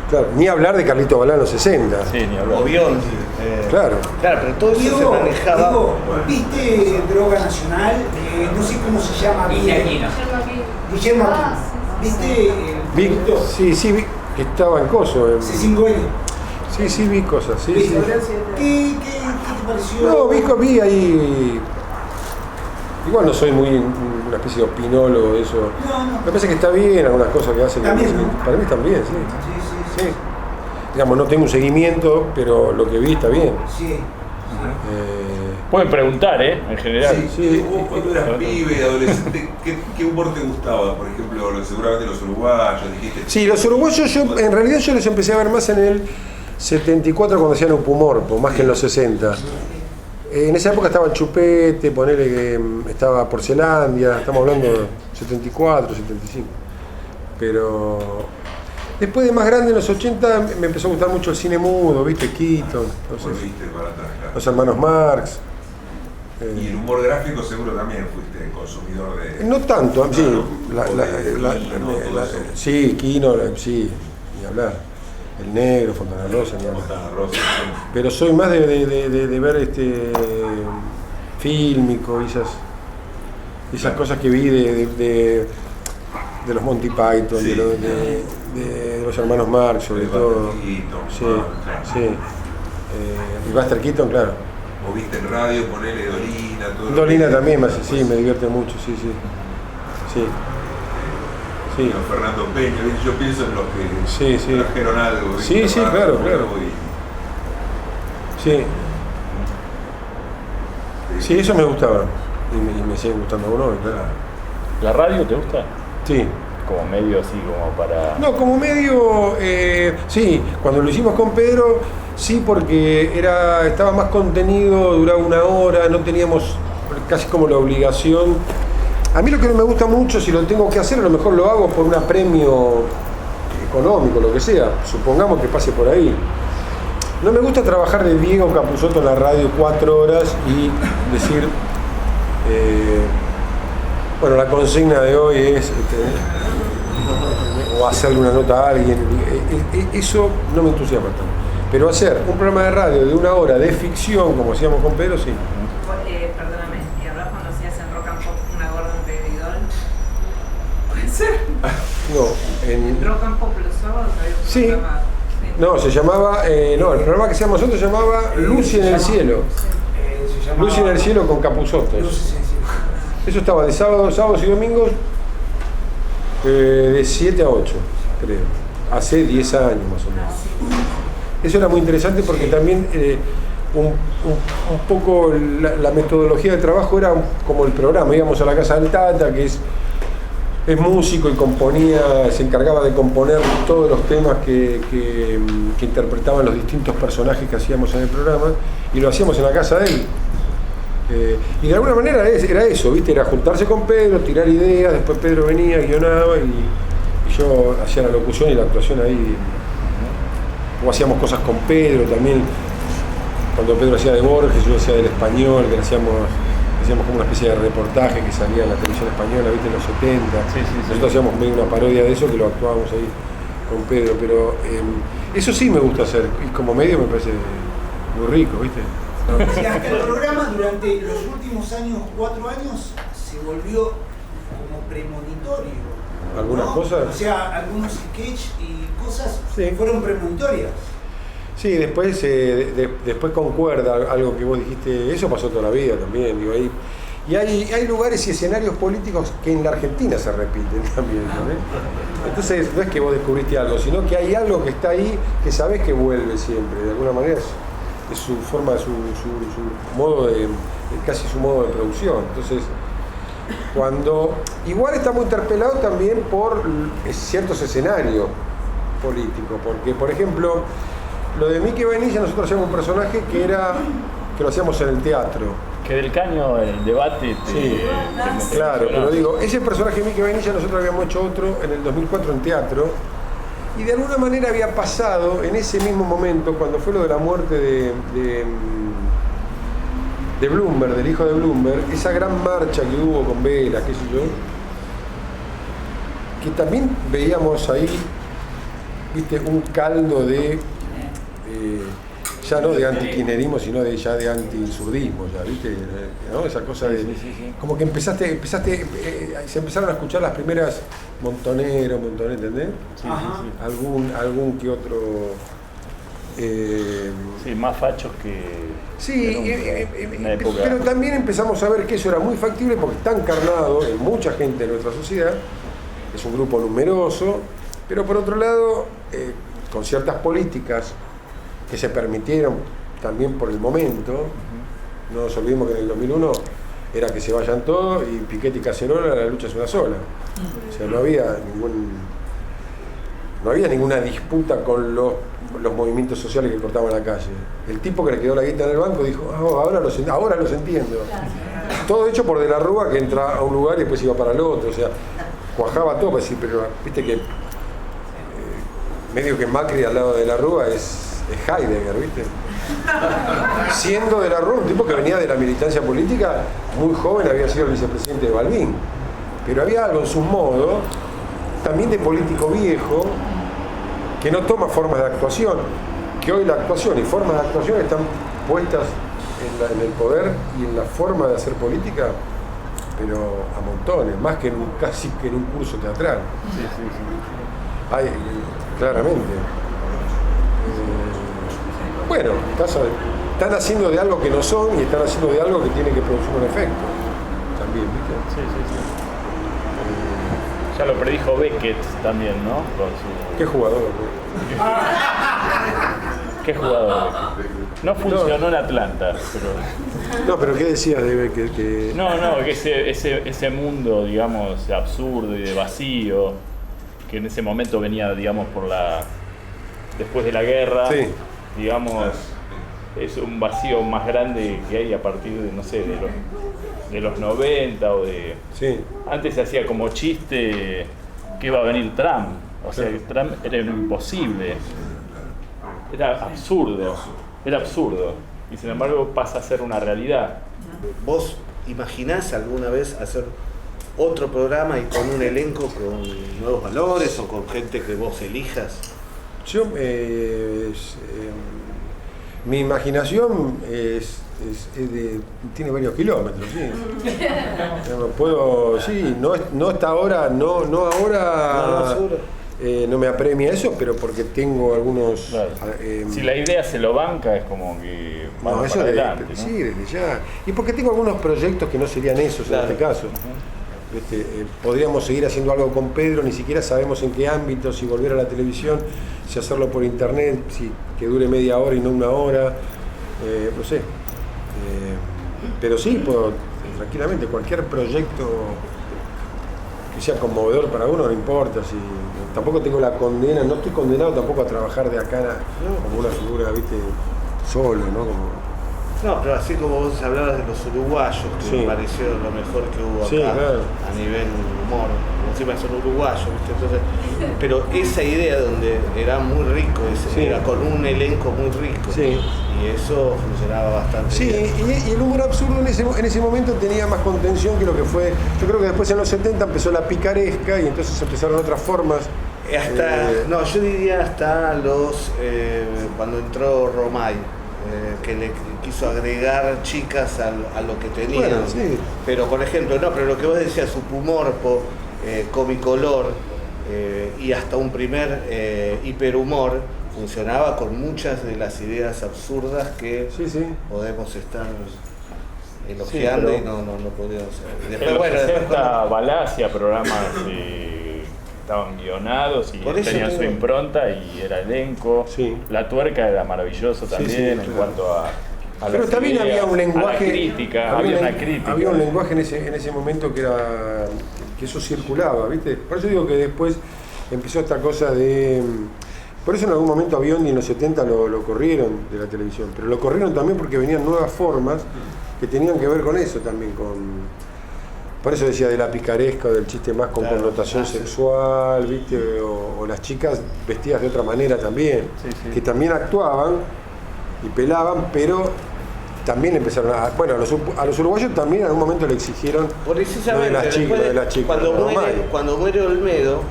Claro, ni hablar de Carlito Balá en los 60. Sí, ni hablar. O Biondi. Claro, pero todo eso se manejaba. ¿Viste Droga Nacional? No sé cómo se llama. Guillermo Aquino. ¿Viste el producto? Sí, vi que estaba en coso. C5N. Sí, vi cosas, sí. ¿Qué te pareció? No, vi ahí. Igual no soy una especie de opinólogo de eso. No. Me parece que está bien algunas cosas que hacen. También, para mí están bien, sí. Digamos, no tengo un seguimiento, pero lo que vi está bien. Sí. Pueden preguntar, en general. Sí. Vos cuando eras pibe, adolescente, ¿qué humor te gustaba? Por ejemplo, seguramente los uruguayos, dijiste. Sí, los uruguayos en realidad yo los empecé a ver más en el 74 cuando hacían Upumor, más que en los 60. En esa época estaba el Chupete, ponele que estaba Porcelandia, estamos hablando de 74, 75. Pero después de más grande, en los 80, me empezó a gustar mucho el cine mudo, ¿viste? Keaton, los hermanos Marx. Y el humor gráfico seguro también fuiste consumidor de... No tanto, sí. Sí, Quino, sí, ni hablar. El Negro, Fontana Rosa, ni hablar. Pero soy más de ver fílmico y esas cosas que vi de los Monty Python, de los hermanos Marx, sobre todo. Sí. Y Buster Keaton, claro. O viste en radio, ponele Dolina, todo. Dolina también, me divierte mucho, sí. Los Fernando Peña, yo pienso en los que trajeron algo. Sí, claro. Sí, eso me gustaba. Y me sigue gustando uno, claro. ¿La radio te gusta? Sí. Como medio así, como para... No, como medio, sí, cuando lo hicimos con Pedro, sí, porque estaba más contenido, duraba 1 hora, no teníamos casi como la obligación. A mí lo que no me gusta mucho, si lo tengo que hacer, a lo mejor lo hago por un apremio económico, lo que sea, supongamos que pase por ahí. No me gusta trabajar de Diego Capusotto en la radio 4 horas y decir, bueno, la consigna de hoy es, o hacerle una nota a alguien, eso no me entusiasma tanto. Pero hacer un programa de radio de 1 hora de ficción, como hacíamos con Pedro, sí. Perdóname, ¿y habrás cuando hacías en Rock and Pop una gorda en Bebidol? ¿Puede ser? No, en Rock and Pop los sábados había un sí. programa. No, se llamaba, no, el programa que hacíamos nosotros se llamaba Lucy en el Cielo. Lucy en el Cielo con Capusotto. Eso estaba de sábados y domingos, de 7 a 8, creo. Hace 10 años más o menos. Eso era muy interesante porque también un poco la metodología de trabajo era como el programa. Íbamos a la casa del Tata, que es músico y componía, se encargaba de componer todos los temas que interpretaban los distintos personajes que hacíamos en el programa, y lo hacíamos en la casa de él. Y de alguna manera era eso, ¿viste? Era juntarse con Pedro, tirar ideas, después Pedro venía, guionaba y yo hacía la locución y la actuación ahí. O hacíamos cosas con Pedro también, cuando Pedro hacía de Borges, yo hacía del Español, que hacíamos como una especie de reportaje que salía en la televisión española, ¿viste? En los 70. Sí. Nosotros hacíamos medio una parodia de eso, que lo actuábamos ahí con Pedro, pero eso sí me gusta hacer, y como medio me parece muy rico, ¿viste? O sea, el programa durante los últimos 4 años, se volvió como premonitorio. ¿Algunas cosas? O sea, algunos sketches y cosas sí. Fueron premonitorias. Sí, después concuerda algo que vos dijiste, eso pasó toda la vida también, digo, ahí. Y hay lugares y escenarios políticos que en la Argentina se repiten también, ¿no? Entonces no es que vos descubriste algo, sino que hay algo que está ahí que sabés que vuelve siempre, de alguna manera es su forma, su modo casi su modo de producción. Entonces, igual está muy interpelado también por ciertos escenarios políticos, porque por ejemplo, lo de Mickey Vainilla, nosotros hacíamos un personaje que lo hacíamos en el teatro. Que del Caño, el debate. Sí, claro, pero digo, ese personaje de Mickey Vainilla nosotros habíamos hecho otro en el 2004 en teatro, y de alguna manera había pasado en ese mismo momento, cuando fue lo de la muerte de Bloomberg, del hijo de Bloomberg, esa gran marcha que hubo con velas, qué sé yo, que también veíamos ahí, viste, un caldo de ya no de antikirchnerismo, sino ya de antisurdismo, ya, ¿viste? ¿No? Esa cosa de... Sí. Como que se empezaron a escuchar las primeras Montonero, ¿entendés? Sí. Algún que otro... sí, más fachos que... Sí, pero también empezamos a ver que eso era muy factible porque está encarnado en mucha gente de nuestra sociedad, es un grupo numeroso, pero por otro lado, con ciertas políticas que se permitieron también por el momento. No nos olvidemos que en el 2001 era que se vayan todos y Piquete y Cacerola, la lucha es una sola. O sea, no había ninguna disputa con los movimientos sociales que cortaban la calle. El tipo que le quedó la guita en el banco dijo, ahora los entiendo. Todo hecho por De la Rúa, que entra a un lugar y después iba para el otro. O sea, cuajaba todo para decir, pero viste que medio que Macri al lado de De la Rúa es Heidegger, ¿viste? Siendo De la Rúa un tipo que venía de la militancia política, muy joven, había sido el vicepresidente de Balbín, pero había algo en sus modos, también de político viejo, que no toma formas de actuación, que hoy la actuación y formas de actuación están puestas en el poder y en la forma de hacer política, pero a montones, más que casi que en un curso teatral. Sí. Hay, claramente. Bueno, están haciendo de algo que no son y están haciendo de algo que tiene que producir un efecto. También, ¿viste? Sí. Ya lo predijo Beckett también, ¿no? ¿Qué jugador? ¿Qué jugador? No funcionó en Atlanta, pero... No, pero ¿qué decías de Beckett? Que... No, que ese mundo, digamos, absurdo y de vacío, que en ese momento venía, digamos, después de la guerra, sí. Digamos, es un vacío más grande que hay a partir de, no sé, de los 90 o de... Sí. Antes se hacía como chiste que iba a venir Trump, o sea, que Trump era imposible. era absurdo. Era absurdo. Y sin embargo pasa a ser una realidad. ¿Vos imaginás alguna vez hacer otro programa y con un elenco con nuevos valores o con gente que vos elijas? Yo, mi imaginación tiene varios kilómetros, sí. No puedo, sí, no hasta ahora, no ahora. No me apremia eso, pero porque tengo algunos... Claro. Si la idea se lo banca, es como que vamos para adelante, ¿no? Sí, desde ya. Y porque tengo algunos proyectos que no serían esos, claro, en este caso. Podríamos seguir haciendo algo con Pedro, ni siquiera sabemos en qué ámbito, si volver a la televisión, si hacerlo por internet, si que dure media hora y no una hora, no sé. Pero sí, puedo, tranquilamente, cualquier proyecto que sea conmovedor para uno, no importa. Si tampoco tengo la condena, no estoy condenado tampoco a trabajar de acá como una figura, viste, solo, ¿no? No, pero así como vos hablabas de los uruguayos, que sí, me pareció lo mejor que hubo acá, sí, claro, a nivel humor, encima son uruguayos, ¿viste? Entonces, pero esa idea donde era muy rico, sí, era con un elenco muy rico, sí, y eso funcionaba bastante bien. Sí, y el humor absurdo en ese momento tenía más contención que lo que fue. Yo creo que después en los 70 empezó la picaresca y entonces empezaron otras formas. Hasta, no, yo diría hasta los, cuando entró Romay, que le quiso agregar chicas a lo que tenían. Bueno, sí. Pero por ejemplo, pero lo que vos decías, Supumorpo, Comicolor y hasta un primer hiperhumor, funcionaba con muchas de las ideas absurdas que podemos estar elogiando, sí, y no podíamos ser. Después, bueno, Valasia, programas estaban guionados y tenían su impronta y era elenco. Sí. La Tuerca era maravilloso también, en cuanto a pero también había un lenguaje, había una crítica. Había un lenguaje en ese momento que eso circulaba, ¿viste? Por eso digo que después empezó esta cosa de... Por eso en algún momento a Biondi en los 70 lo corrieron de la televisión, pero lo corrieron también porque venían nuevas formas que tenían que ver con eso también, por eso decía de la picaresca, del chiste más con connotación sexual, ¿viste? O las chicas vestidas de otra manera también, que también actuaban y pelaban, pero también empezaron a los uruguayos también en algún momento le exigieron lo de las chicas. Cuando muere Olmedo,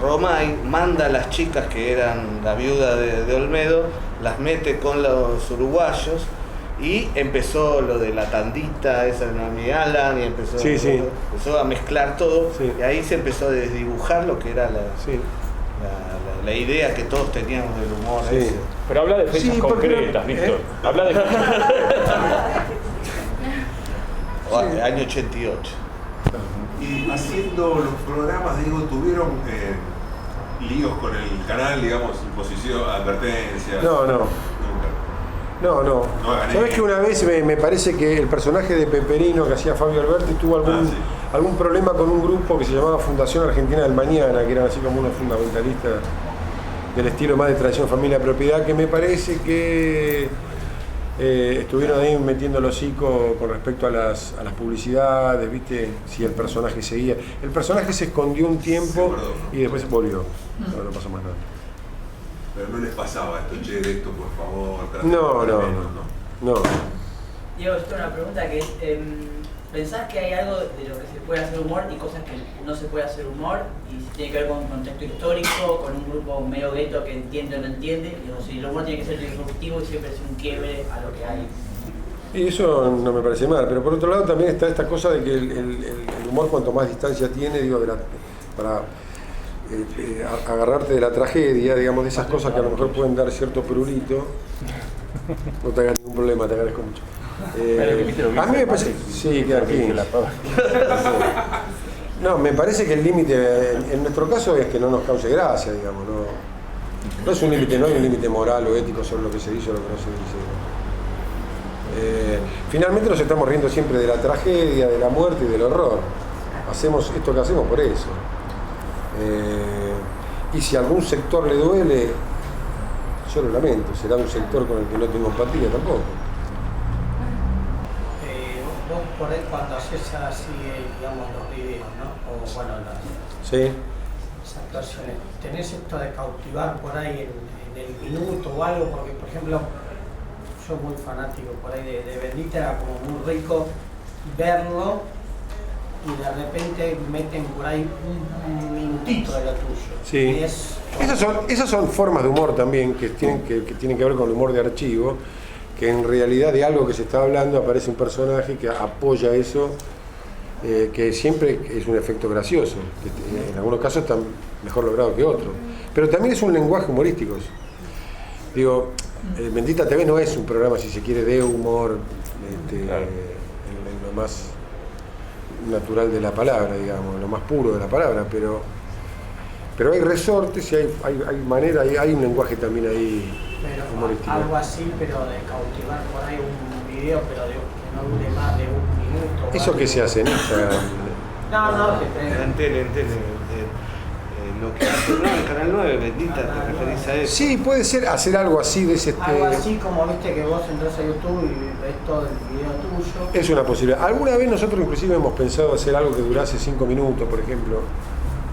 Romay manda a las chicas que eran la viuda de Olmedo, las mete con los uruguayos y empezó lo de la tandita, esa de Naomi Allan, y empezó a mezclar todo, y ahí se empezó a desdibujar lo que era la idea que todos teníamos del humor. Ese. Pero habla de fechas concretas, Víctor. Habla de año 88. Y haciendo los programas, digo, ¿tuvieron líos con el canal, digamos, imposición, advertencias? No. ¿Sabés que una vez me parece que el personaje de Peperino que hacía Fabio Alberti tuvo algún problema con un grupo que se llamaba Fundación Argentina del Mañana, que eran así como unos fundamentalistas del estilo más de tradición, familia, propiedad, que me parece que estuvieron ahí metiendo el hocico con respecto a las publicidades, ¿viste? Si el personaje seguía. El personaje se escondió un tiempo y después volvió. No pasó más nada. Pero no les pasaba esto, che, de esto, por favor. No. Diego, yo tengo una pregunta que es, ¿pensás que hay algo de lo que se puede hacer humor y cosas que no se puede hacer humor? Y si tiene que ver con un contexto histórico, con un grupo medio gueto que entiende o no entiende, y si el humor tiene que ser disruptivo y siempre es un quiebre a lo que hay. Y eso no me parece mal, pero por otro lado también está esta cosa de que el humor cuanto más distancia tiene, para agarrarte de la tragedia, digamos, de esas cosas que a lo mejor pueden dar cierto prurito, no te hagas ningún problema, te agradezco mucho. A mí me parece... Sí, queda aquí. No, me parece que el límite, en nuestro caso, es que no nos cause gracia, digamos, no es un límite, no hay un límite moral o ético sobre lo que se dice o lo que no se dice. Finalmente nos estamos riendo siempre de la tragedia, de la muerte y del horror. Hacemos esto que hacemos por eso. Y si a algún sector le duele, yo lo lamento, será un sector con el que no tengo empatía tampoco. Vos por ahí cuando haces así, digamos, los videos, ¿no? O bueno, sí. esas situaciones. ¿Tenés esto de cautivar por ahí en el minuto o algo? Porque, por ejemplo, yo muy fanático por ahí de Bendita, era como muy rico verlo y de repente meten por ahí un minutito de lo tuyo. Sí. Esas son formas de humor también que tienen que ver con el humor de archivo, que en realidad de algo que se está hablando aparece un personaje que apoya eso, que siempre es un efecto gracioso, que en algunos casos está mejor logrado que otros, pero también es un lenguaje humorístico. Digo, Bendita TV no es un programa, si se quiere, de humor en lo más natural de la palabra, digamos, lo más puro de la palabra, pero hay resortes y hay manera, hay un lenguaje también ahí humorístico. Algo así, pero de cautivar por ahí un video, pero que no dure más de un minuto. ¿Eso qué se hace en Instagram? No, en tele. Lo que hace en Canal 9, Bendita, ¿te referís a eso? Sí, puede ser hacer algo así de ese algo así como viste que vos entras a YouTube y ves todo el video tuyo. Es una posibilidad. Alguna vez nosotros inclusive hemos pensado hacer algo que durase 5 minutos, por ejemplo.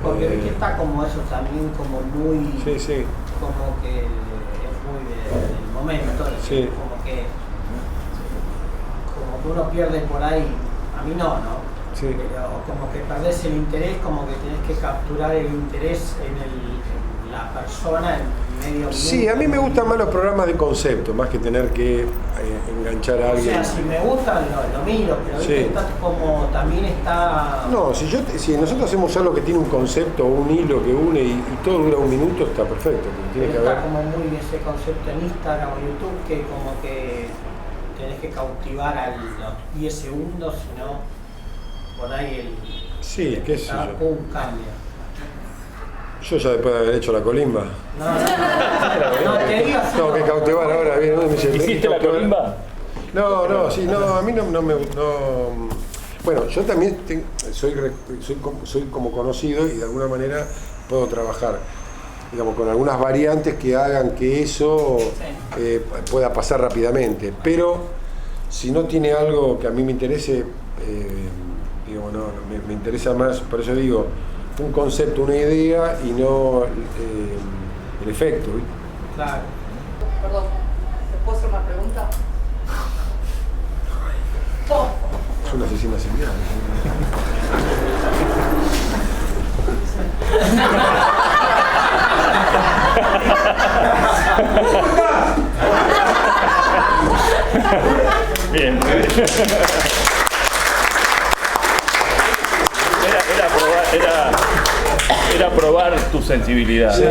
Porque está como eso también como muy... Sí. Como que es muy del momento. Sí. Como que uno pierde por ahí, a mí no. Sí. Pero como que perdés el interés, como que tenés que capturar el interés en la persona en medio minuto. Sí, a mí me gustan más los programas de concepto, más que tener que enganchar a alguien. O sea, si me gustan lo miro, pero sí. Está como también está... No, si nosotros hacemos algo que tiene un concepto o un hilo que une y todo dura un minuto, está perfecto. Tiene que está como muy ese concepto en Instagram o YouTube que como que tenés que cautivar a los 10 segundos, si no... por ahí el... Sí, qué sé yo. Cambia. Yo ya después de haber hecho la colimba. No, te digo así. Tengo que cautivar ahora, bien, ¿no? ¿Hiciste la colimba? No, a mí no me... Bueno, yo también soy como conocido y de alguna manera puedo trabajar, digamos, con algunas variantes que hagan que eso pueda pasar rápidamente. Pero si no tiene algo que a mí me interese... digo, me interesa más, por eso digo, un concepto, una idea y no el efecto. ¿sí? Claro. Perdón, ¿te puedo hacer una pregunta? Es una asesina serial. Bien. Era probar tu sensibilidad. Sí,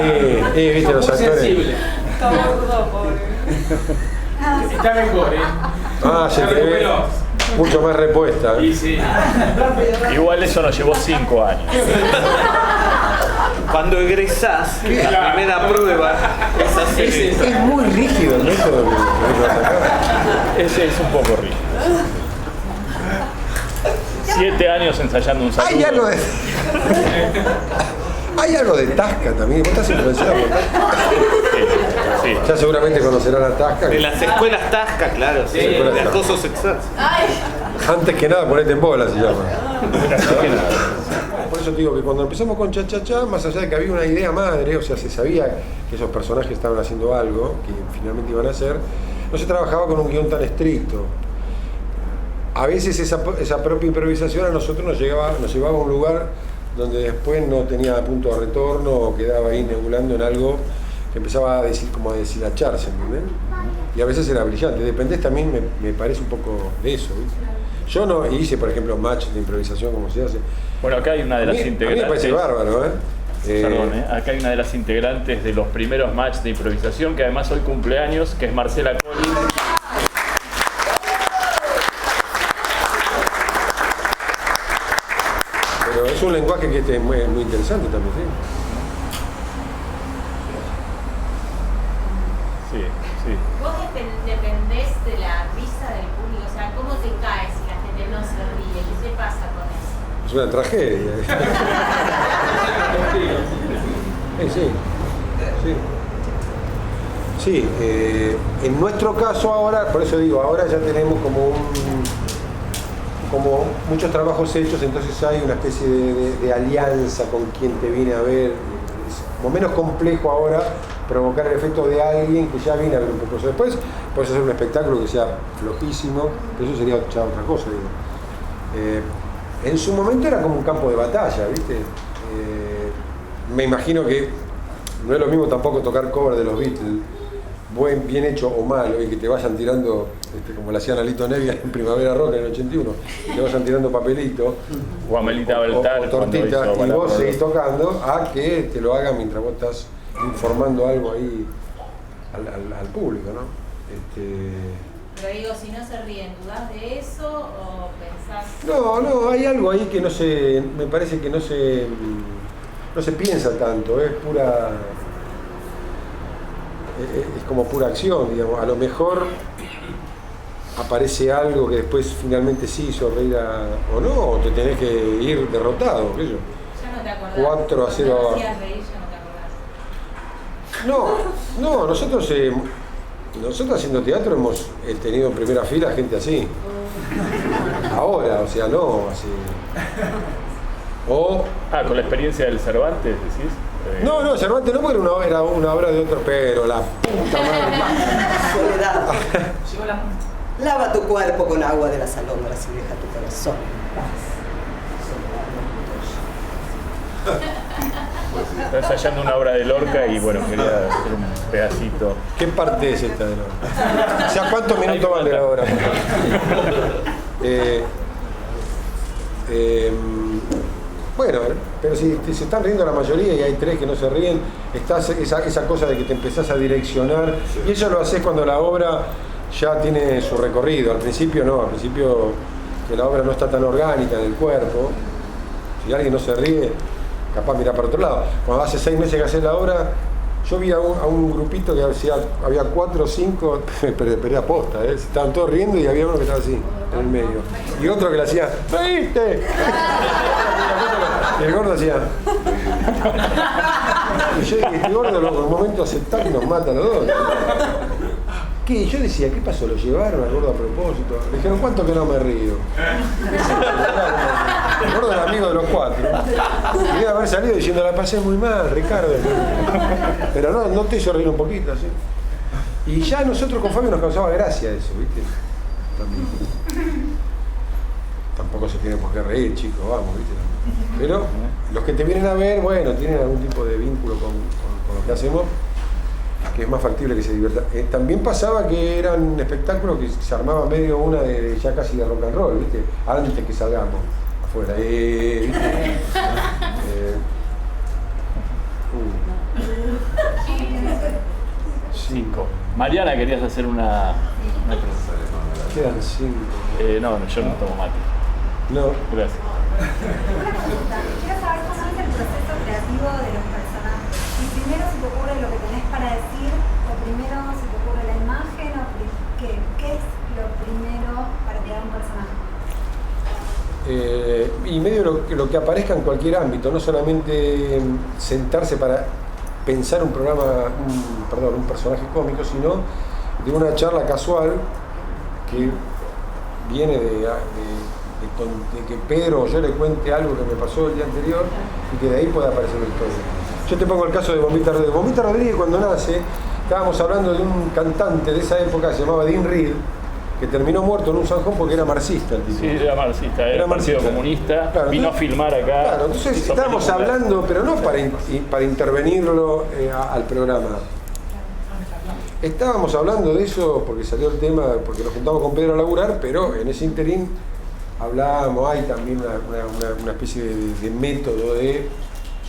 viste los actores. Está burdo, pobre. Está mejor, se te ve mucho más repuesta. Sí. Igual eso nos llevó 5 años. Cuando egresás, la primera prueba es hacer eso. Es muy rígido el método que vas a sacar. Ese es un poco rígido. 7 años ensayando un saludo. Hay algo de Tasca también. ¿Vos estás influenciado por Tasca? Sí. Ya seguramente conocerán a Tasca. De las escuelas Tasca, claro. Sí, de acoso sexual. Antes que nada, ponete en bola se llama. Por eso te digo que cuando empezamos con Cha Cha Cha, más allá de que había una idea madre, o sea, se sabía que esos personajes estaban haciendo algo, que finalmente iban a hacer, no se trabajaba con un guión tan estricto. A veces esa propia improvisación a nosotros nos llevaba a un lugar donde después no tenía punto de retorno o quedaba ahí nebulando en algo que empezaba a deshilacharse, ¿entendés? Y a veces era brillante. Dependés también, me parece un poco de eso, ¿viste? Yo no hice, por ejemplo, match de improvisación como se hace. Bueno, acá hay una de las integrantes. A mí me parece bárbaro, Perdón, acá hay una de las integrantes de los primeros match de improvisación, que además hoy cumpleaños, que es Marcela Collins. Pero es un lenguaje que es muy interesante también, ¿sí? Sí. ¿Vos dependés de la risa del público? O sea, ¿cómo te caes si la gente no se ríe? ¿Qué te pasa con eso? Es una tragedia. Sí, en nuestro caso ahora, por eso digo, ahora ya tenemos como muchos trabajos hechos, entonces hay una especie de alianza con quien te viene a ver, como menos complejo ahora provocar el efecto de alguien que ya viene a ver un poco eso. Después puedes hacer un espectáculo que sea flojísimo, pero eso sería ya otra cosa, digo. En su momento era como un campo de batalla, ¿viste? Me imagino que no es lo mismo tampoco tocar cover de los Beatles, bien hecho o malo, y que te vayan tirando, como le hacían a Lito Nevia en Primavera Rock en el 81, te vayan tirando papelito o Amelita Beltar o tortita, y vos seguís tocando, a que te lo hagan mientras vos estás informando algo ahí al público, ¿no? Pero digo, si no se ríen, ¿dudás de eso o pensás...? No, hay algo ahí que me parece que no se piensa tanto, es pura... Es como pura acción, digamos. A lo mejor aparece algo que después finalmente sí hizo reír o no, o te tenés que ir derrotado, qué sé yo. Ya no te acordás. 4-0. No hacías reír, ya no te acordás. No, nosotros haciendo teatro hemos tenido en primera fila gente así. Ahora, o sea, no, así. Con la experiencia del Cervantes, decís. No, Cervantes no, porque era una obra de otro, pero la puta madre. Soledad. Lava tu cuerpo con agua de las alondras y deja tu corazón en paz. Estás ensayando una obra de Lorca y bueno, quería hacer un pedacito. ¿Qué parte es esta de Lorca? O sea, ¿cuántos minutos vale la obra? Bueno, pero si se están riendo la mayoría y hay 3 que no se ríen, está esa cosa de que te empezás a direccionar, y eso lo haces cuando la obra ya tiene su recorrido. Al principio no, al principio que la obra no está tan orgánica en el cuerpo, si alguien no se ríe, capaz mira para otro lado. Cuando hace 6 meses que haces la obra, yo vi a un grupito que había 4 o 5, pero era posta, se estaban todos riendo y había uno que estaba así, en el medio. Y otro que le hacía, ¡reíste! Y el gordo hacía. Y yo dije, este gordo en un momento aceptar que nos mata a los dos. ¿Qué? Y yo decía, ¿qué pasó? ¿Lo llevaron al gordo a propósito? Le dijeron, ¿cuánto que no me río? El gordo era amigo de los 4. Debía haber salido diciendo, la pasé muy mal, Ricardo. Pero no te hizo reír un poquito, así. Y ya nosotros con Fabio nos causaba gracia eso, ¿viste? Tampoco se tiene por qué reír, chicos, vamos, ¿viste? Pero los que te vienen a ver, bueno, tienen algún tipo de vínculo con lo que hacemos, que es más factible que se diviertan. También pasaba que eran espectáculos que se armaba medio una de ya casi de rock and roll, ¿viste? Antes que salgamos afuera. ¿Viste? 5. Mariana, querías hacer una pregunta. Quedan 5. No, yo no tomo mate. No. Gracias. Una pregunta. Quiero saber cómo es el proceso creativo de los personajes. Si primero se te ocurre lo que tenés para decir, o primero se te ocurre la imagen, o ¿qué es lo primero para crear un personaje? Y medio lo que aparezca en cualquier ámbito, no solamente sentarse para pensar un personaje cómico, sino de una charla casual que viene de que Pedro o yo le cuente algo que me pasó el día anterior y que de ahí pueda aparecer una historia. Yo te pongo el caso de Bombita Rodríguez. Bombita Rodríguez, cuando nace, estábamos hablando de un cantante de esa época, se llamaba Dean Reed, que terminó muerto en un zanjón porque era marxista el tipo. Sí, era marxista, era partido comunista, claro, vino a filmar acá. Claro, entonces estábamos hablando, pero no para intervenirlo al programa. Estábamos hablando de eso porque salió el tema, porque nos juntamos con Pedro a laburar, pero en ese interín hablábamos, hay también una especie de método de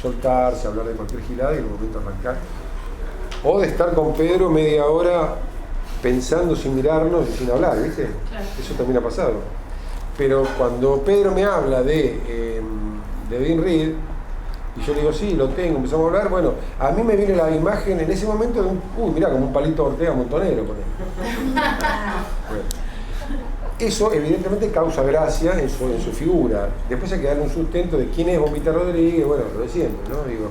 soltarse, hablar de cualquier gilada y en un momento arrancar. O de estar con Pedro media hora pensando sin mirarnos y sin hablar, ¿viste? Claro. Eso también ha pasado. Pero cuando Pedro me habla de Dean Reed, y yo le digo, sí, lo tengo, empezamos a hablar, bueno, a mí me viene la imagen en ese momento de mirá, como un palito Ortega Montonero, por ejemplo. Bueno, eso evidentemente causa gracia en su figura. Después hay que darle un sustento de quién es Bombita Rodríguez, bueno, lo de siempre, ¿no? Digo,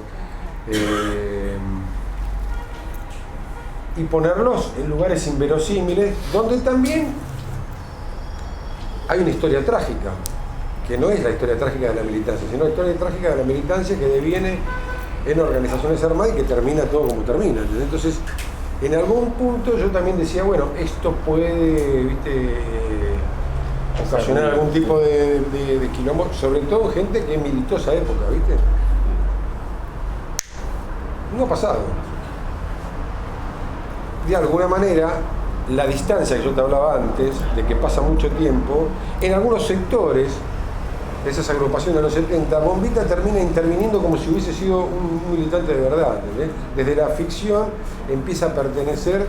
y ponerlos en lugares inverosímiles, donde también hay una historia trágica, que no es la historia trágica de la militancia, sino la historia trágica de la militancia que deviene en organizaciones armadas y que termina todo como termina. ¿Entendés? Entonces, en algún punto yo también decía, bueno, esto puede, ¿viste? Ocasionar algún tipo de quilombo, sobre todo gente que militó esa época, ¿viste? No ha pasado. De alguna manera, la distancia que yo te hablaba antes, de que pasa mucho tiempo, en algunos sectores de esas agrupaciones de los 70, Bombita termina interviniendo como si hubiese sido un militante de verdad, ¿entendés? Desde la ficción empieza a pertenecer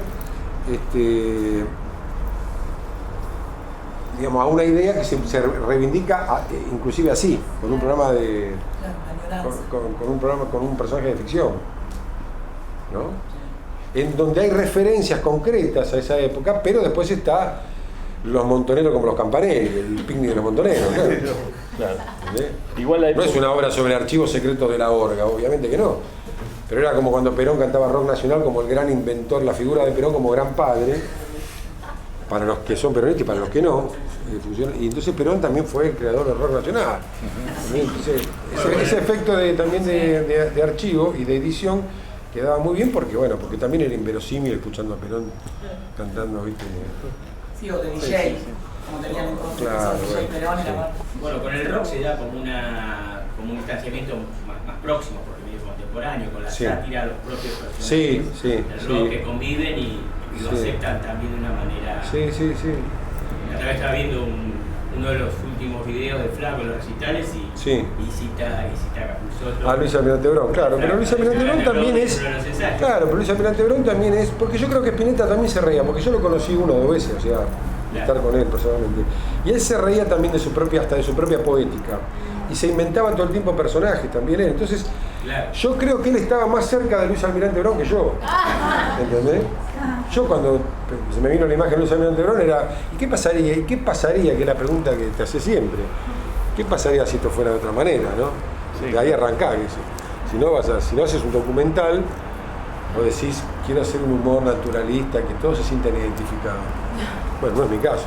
digamos, a una idea que se reivindica inclusive así, con un programa de con un personaje de ficción, ¿no? En donde hay referencias concretas a esa época, pero después está los montoneros como los Campanelli, el picnic de los montoneros, ¿no? Claro. Igual no es una obra sobre archivos secretos de la Orga, obviamente que no, pero era como cuando Perón cantaba rock nacional como el gran inventor, la figura de Perón como gran padre para los que son peronistas y para los que no, y entonces Perón también fue el creador del rock nacional. Entonces, ese efecto también de archivo y de edición quedaba muy bien porque también era inverosímil escuchando a Perón cantando, ¿viste? Sí, o de DJ, como tenían en contra, claro, DJ Perón y la... Bueno, con el rock se da como un distanciamiento más próximo, porque medio contemporáneo, con la sátira, los propios personajes del rock que conviven y lo aceptan también de una manera... Sí. La otra vez estaba viendo uno de los últimos videos de Flaco en los recitales y cita a Capusotto. A Luis Almirante Brown, claro, pero Luis Almirante Brown también es... Claro, pero Luis Almirante Brown también es... Porque yo creo que Spinetta también se reía, porque yo lo conocí 1 o 2 veces, o sea, estar con él personalmente. Y él se reía también hasta de su propia poética. Y se inventaba todo el tiempo personajes también él. Entonces, yo creo que él estaba más cerca de Luis Almirante Brown que yo. ¿Entendés? Yo cuando se me vino la imagen de Luis Almirante Brown era, ¿y qué pasaría? ¿Y qué pasaría? Que es la pregunta que te hace siempre. ¿Qué pasaría si esto fuera de otra manera, no? De ahí arrancá, si no haces un documental, o decís, quiero hacer un humor naturalista, que todos se sientan identificados. Bueno, no es mi caso.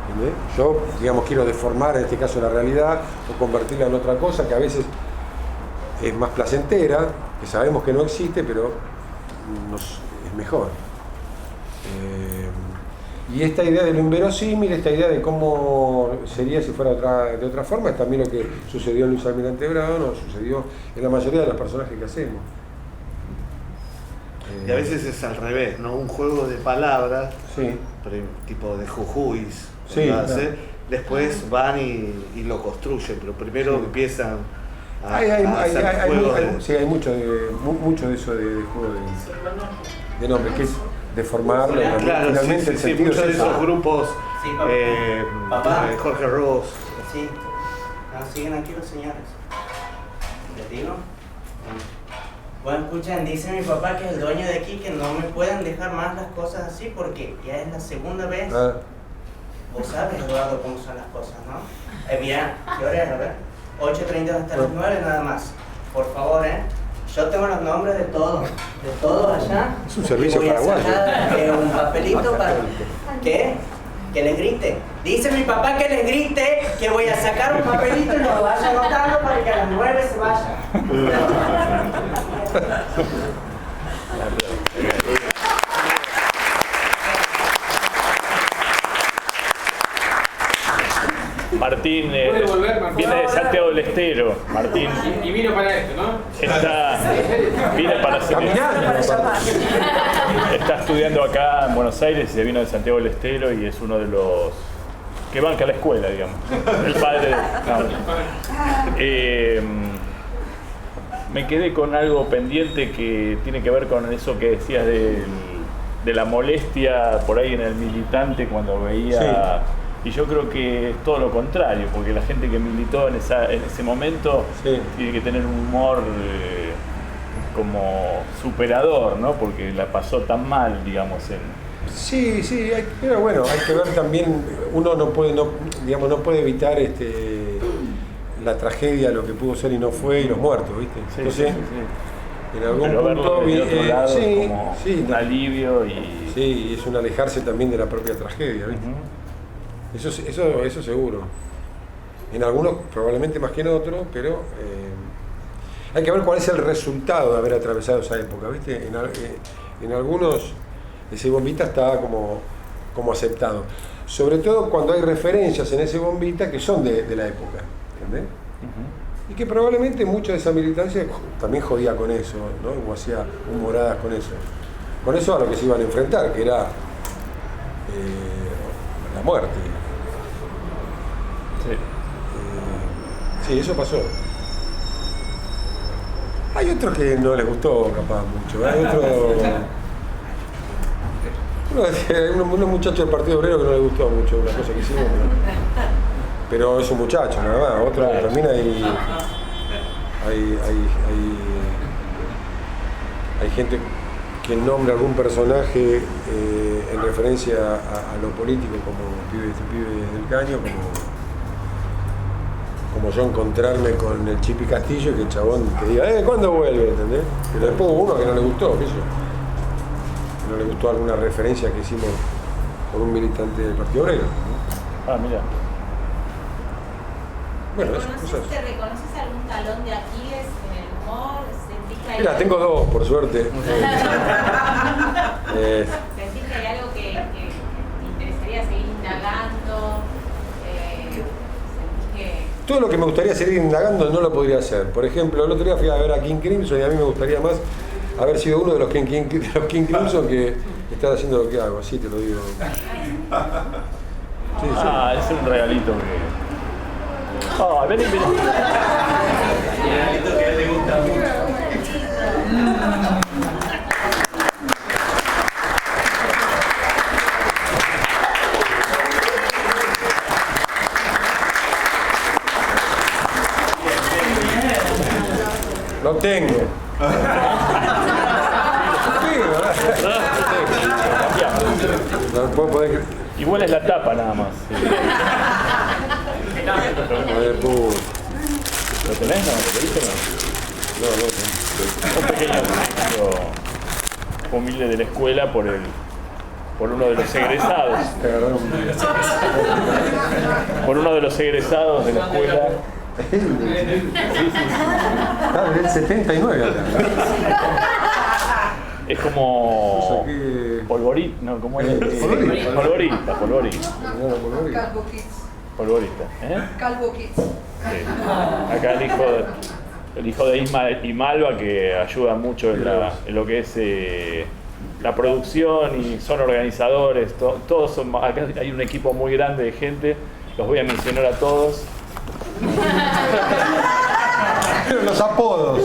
¿Entendés? Yo, digamos, quiero deformar en este caso la realidad o convertirla en otra cosa que a veces es más placentera, que sabemos que no existe, pero es mejor. Y esta idea de lo inverosímil, esta idea de cómo sería si fuera de otra forma, es también lo que sucedió en Luis Almirante Brown o sucedió en la mayoría de los personajes que hacemos. Y a veces es al revés, ¿no? Un juego de palabras, tipo de Jujuys, después van y lo construyen, pero primero empiezan a hacer juegos. Hay mucho de eso de juego de nombres, que es deformarlo, finalmente el sentido muchos de esos grupos, Jorge Ross. Sí, siguen aquí los señores. ¿Les digo? Bueno, escuchen, dice mi papá que es el dueño de aquí que no me pueden dejar más las cosas así porque ya es la segunda vez. Vos sabes, Eduardo, cómo son las cosas, ¿no? Mira, ¿qué hora es? A ver, 8:30 hasta las 9 nada más. Por favor, yo tengo los nombres de todos allá. Es un servicio paraguayo. Un papelito para... ¿Qué? Que les grite. Dice mi papá que les grite, que voy a sacar un papelito y lo vaya anotando para que a las 9 se vaya. Martín viene de Santiago del Estero. Martín. Y vino para esto, ¿no? Viene para está estudiando acá en Buenos Aires y se vino de Santiago del Estero y es uno de los que banca la escuela, digamos. El padre. Me quedé con algo pendiente que tiene que ver con eso que decías de la molestia por ahí en el militante cuando veía. Y yo creo que es todo lo contrario, porque la gente que militó en ese momento tiene que tener un humor como superador, ¿no? Porque la pasó tan mal, digamos. Sí, pero bueno, hay que ver también, uno no puede evitar la tragedia, lo que pudo ser y no fue, y los muertos, ¿viste? Entonces, en algún punto como un alivio y... Sí, es un alejarse también de la propia tragedia, ¿viste? Eso seguro. En algunos probablemente más que en otros, pero hay que ver cuál es el resultado de haber atravesado esa época, ¿viste? En algunos ese bombita está como aceptado. Sobre todo cuando hay referencias en ese bombita que son de la época, ¿entendés? Y que probablemente mucha de esa militancia también jodía con eso, ¿no? O hacía humoradas con eso. Con eso a lo que se iban a enfrentar, que era la muerte. Sí, eso pasó. Hay otros que no les gustó, capaz, mucho. Hay unos muchachos del Partido Obrero que no les gustó mucho una cosa que hicimos. Pero es un muchacho, nada más. Otro que termina y hay gente que nombra algún personaje en referencia a lo político, como este pibe del Caño, como yo encontrarme con el Chipi Castillo y que el chabón te diga, ¿cuándo vuelve? ¿Entendés? Pero después hubo uno que no le gustó, ¿qué sé yo? Que no le gustó alguna referencia que hicimos por un militante del Partido Obrero, ¿no? Ah, mira. Bueno, ¿Te reconoces algún talón de Aquiles en el humor? ¿Sentís que hay mira, tengo dos, por suerte. ¿Sentís que hay algo que te interesaría seguir indagando? ¿Sentís que...? Todo lo que me gustaría seguir indagando no lo podría hacer. Por ejemplo, el otro día fui a ver a King Crimson y a mí me gustaría más haber sido uno de los King Crimson que están haciendo lo que hago, así te lo digo. Sí, es un regalito que... vení. El regalito que a él le gusta mucho. No tengo. Igual es la tapa nada más. ¿Lo tenés? ¿Lo pediste o no? No. Un pequeño texto humilde de la escuela por uno de los egresados. Por uno de los egresados de la escuela. Del 79. Es como polvorita, ¿no? ¿Cómo es? Polvorita. Polvorita, Calvo Kids. Sí. Acá el hijo de Isma y Malva, que ayuda mucho en lo que es la producción y son organizadores. Todos son, acá hay un equipo muy grande de gente. Los voy a mencionar a todos. Los apodos.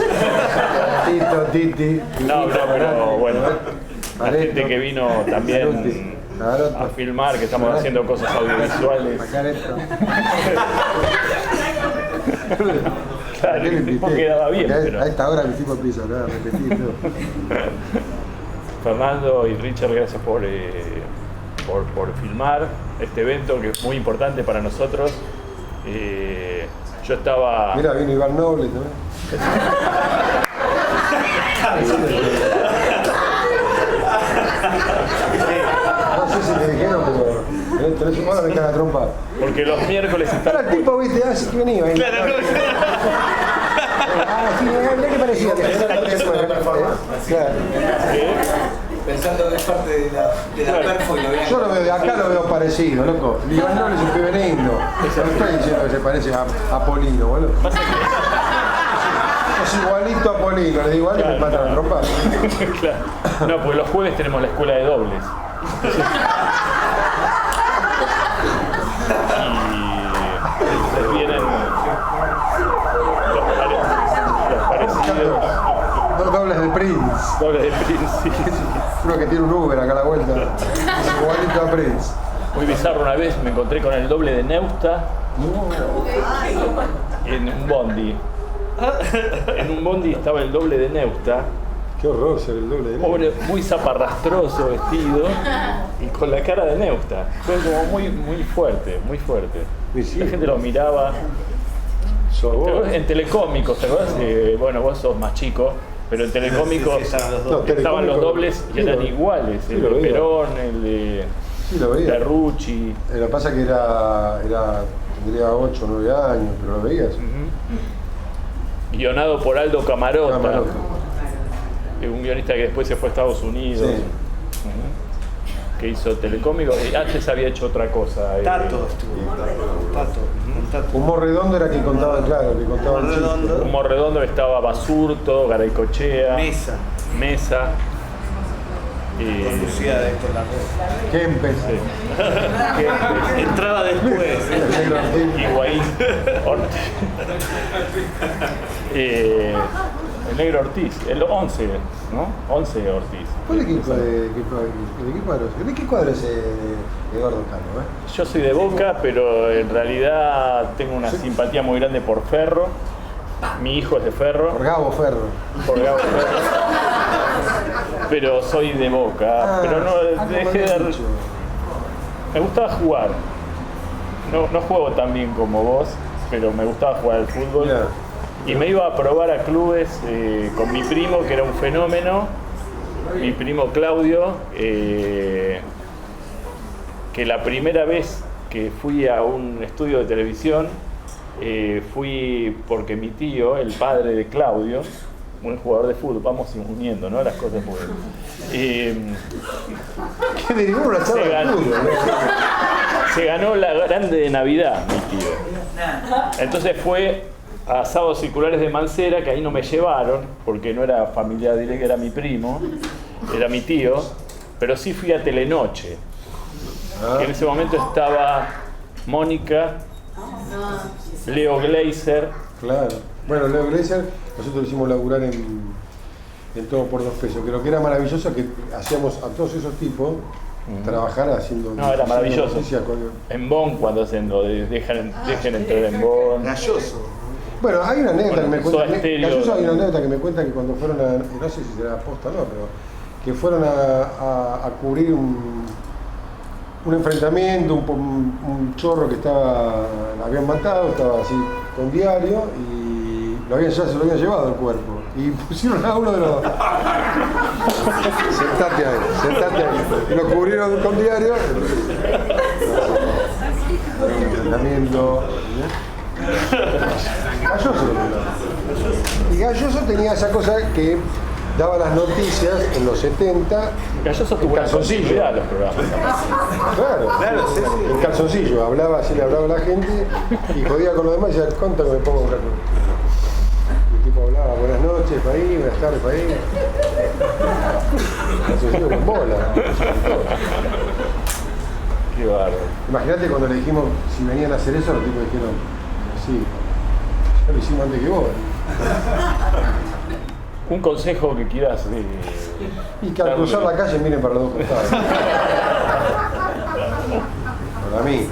Tito, Titi. No, pero bueno. La gente que vino también a filmar, que estamos haciendo cosas audiovisuales. Claro, el tipo quedaba bien. Pero... A esta hora mi tipo empieza a repetir todo. Fernando y Richard, gracias por filmar este evento que es muy importante para nosotros. Yo estaba... Mira, vino Iván Noble también. No sé si te dijeron, pero tenés un modo de cara a trompa. Porque los miércoles están... Era el tipo, viste, así que venía. Claro, sí, ¿qué parecía? Claro. Pensando que es parte de la perfo y lo veo. Yo lo veo de acá, lo veo parecido, loco. Iván Noble es un pibe lindo. No estoy diciendo que se parece a Polino, boludo. Es igualito a Polino, le digo a alguien, me matan a trompa. Claro. No, porque los jueves tenemos la escuela de dobles. Y vienen los parecidos. Dos dobles de Prince. Dobles de Prince, sí. Uno que tiene un Uber acá a la vuelta. Es igualito a Prince. Muy bizarro, una vez me encontré con el doble de Neusta en un bondi. En un bondi estaba el doble de Neusta. Qué horror ser el doble de Neusta. Pobre, muy zaparrastroso vestido y con la cara de Neusta. Fue como muy fuerte, muy fuerte. La gente lo miraba. En Telecómicos, ¿te acuerdas? Bueno, vos sos más chico, pero en Telecómicos estaban los dobles y eran iguales. El de Perón, el de Rucci. Lo que pasa es que tendría 8 o 9 años, pero lo veías. guionado por Aldo Camarota, un guionista que después se fue a Estados Unidos, que hizo telecómicos, y antes había hecho otra cosa. Tato. Humor Redondo era quien contaba, claro, que contaba el chiste. Humor Redondo estaba Basurto, Garaycochea, Mesa. Con Lucía de Héctor Lacroix. Kempes. Entraba después. Higuaín. Ortiz. El Negro Ortiz, el 11, ¿no? 11 Ortiz. ¿De qué cuadro es Eduardo Cano? Yo soy de Boca, pero en realidad tengo una simpatía muy grande por Ferro. Mi hijo es de Ferro. Por Gabo Ferro. Pero soy de Boca. Pero no dejé de... Me gustaba jugar. No juego tan bien como vos, pero me gustaba jugar al fútbol. Y me iba a probar a clubes con mi primo, que era un fenómeno. Mi primo Claudio, que la primera vez que fui a un estudio de televisión, fui porque mi tío, el padre de Claudio, un jugador de fútbol, vamos uniendo, ¿no? Las cosas muy bien. Se ganó la grande de Navidad, mi tío. Entonces fue a Sábados Circulares de Mancera, que ahí no me llevaron, porque no era familiar directa, era mi primo, era mi tío, pero sí fui a Telenoche. Que en ese momento estaba Mónica, Leo Gleiser. Claro. Bueno, Leo Gleiser, nosotros lo hicimos laburar en Todo por 2 pesos, que lo que era maravilloso es que hacíamos a todos esos tipos trabajar haciendo... No, era maravilloso. En Bonn, cuando hacen lo de dejen entrar en Bonn. Galloso. Bueno, hay una anécdota que me cuenta. Galloso hay una anécdota que me cuenta que cuando fueron a... No sé si será posta o no, pero que fueron a cubrir un enfrentamiento, un chorro que lo habían matado, estaba así con diario y se lo habían llevado el cuerpo. Y pusieron a uno de los... sentate ahí. Y lo cubrieron con diario. Entrenamiento. Galloso. Y Galloso tenía esa cosa que daba las noticias en los 70. Galloso tuvo calzoncillo a los programas. Claro, sí. En calzoncillo, hablaba así, le hablaba a la gente y jodía con los demás y decía, ¿cuánto que me pongo un rato? Y el tipo hablaba, buenas noches, país, buenas tardes, país. Calzoncillo con bola. Qué bárbaro. Imagínate cuando le dijimos si venían a hacer eso, los tipos dijeron, sí, ya lo hicimos antes que vos. Un consejo que quieras y que al cruzar la calle miren para los dos costados. Para mí.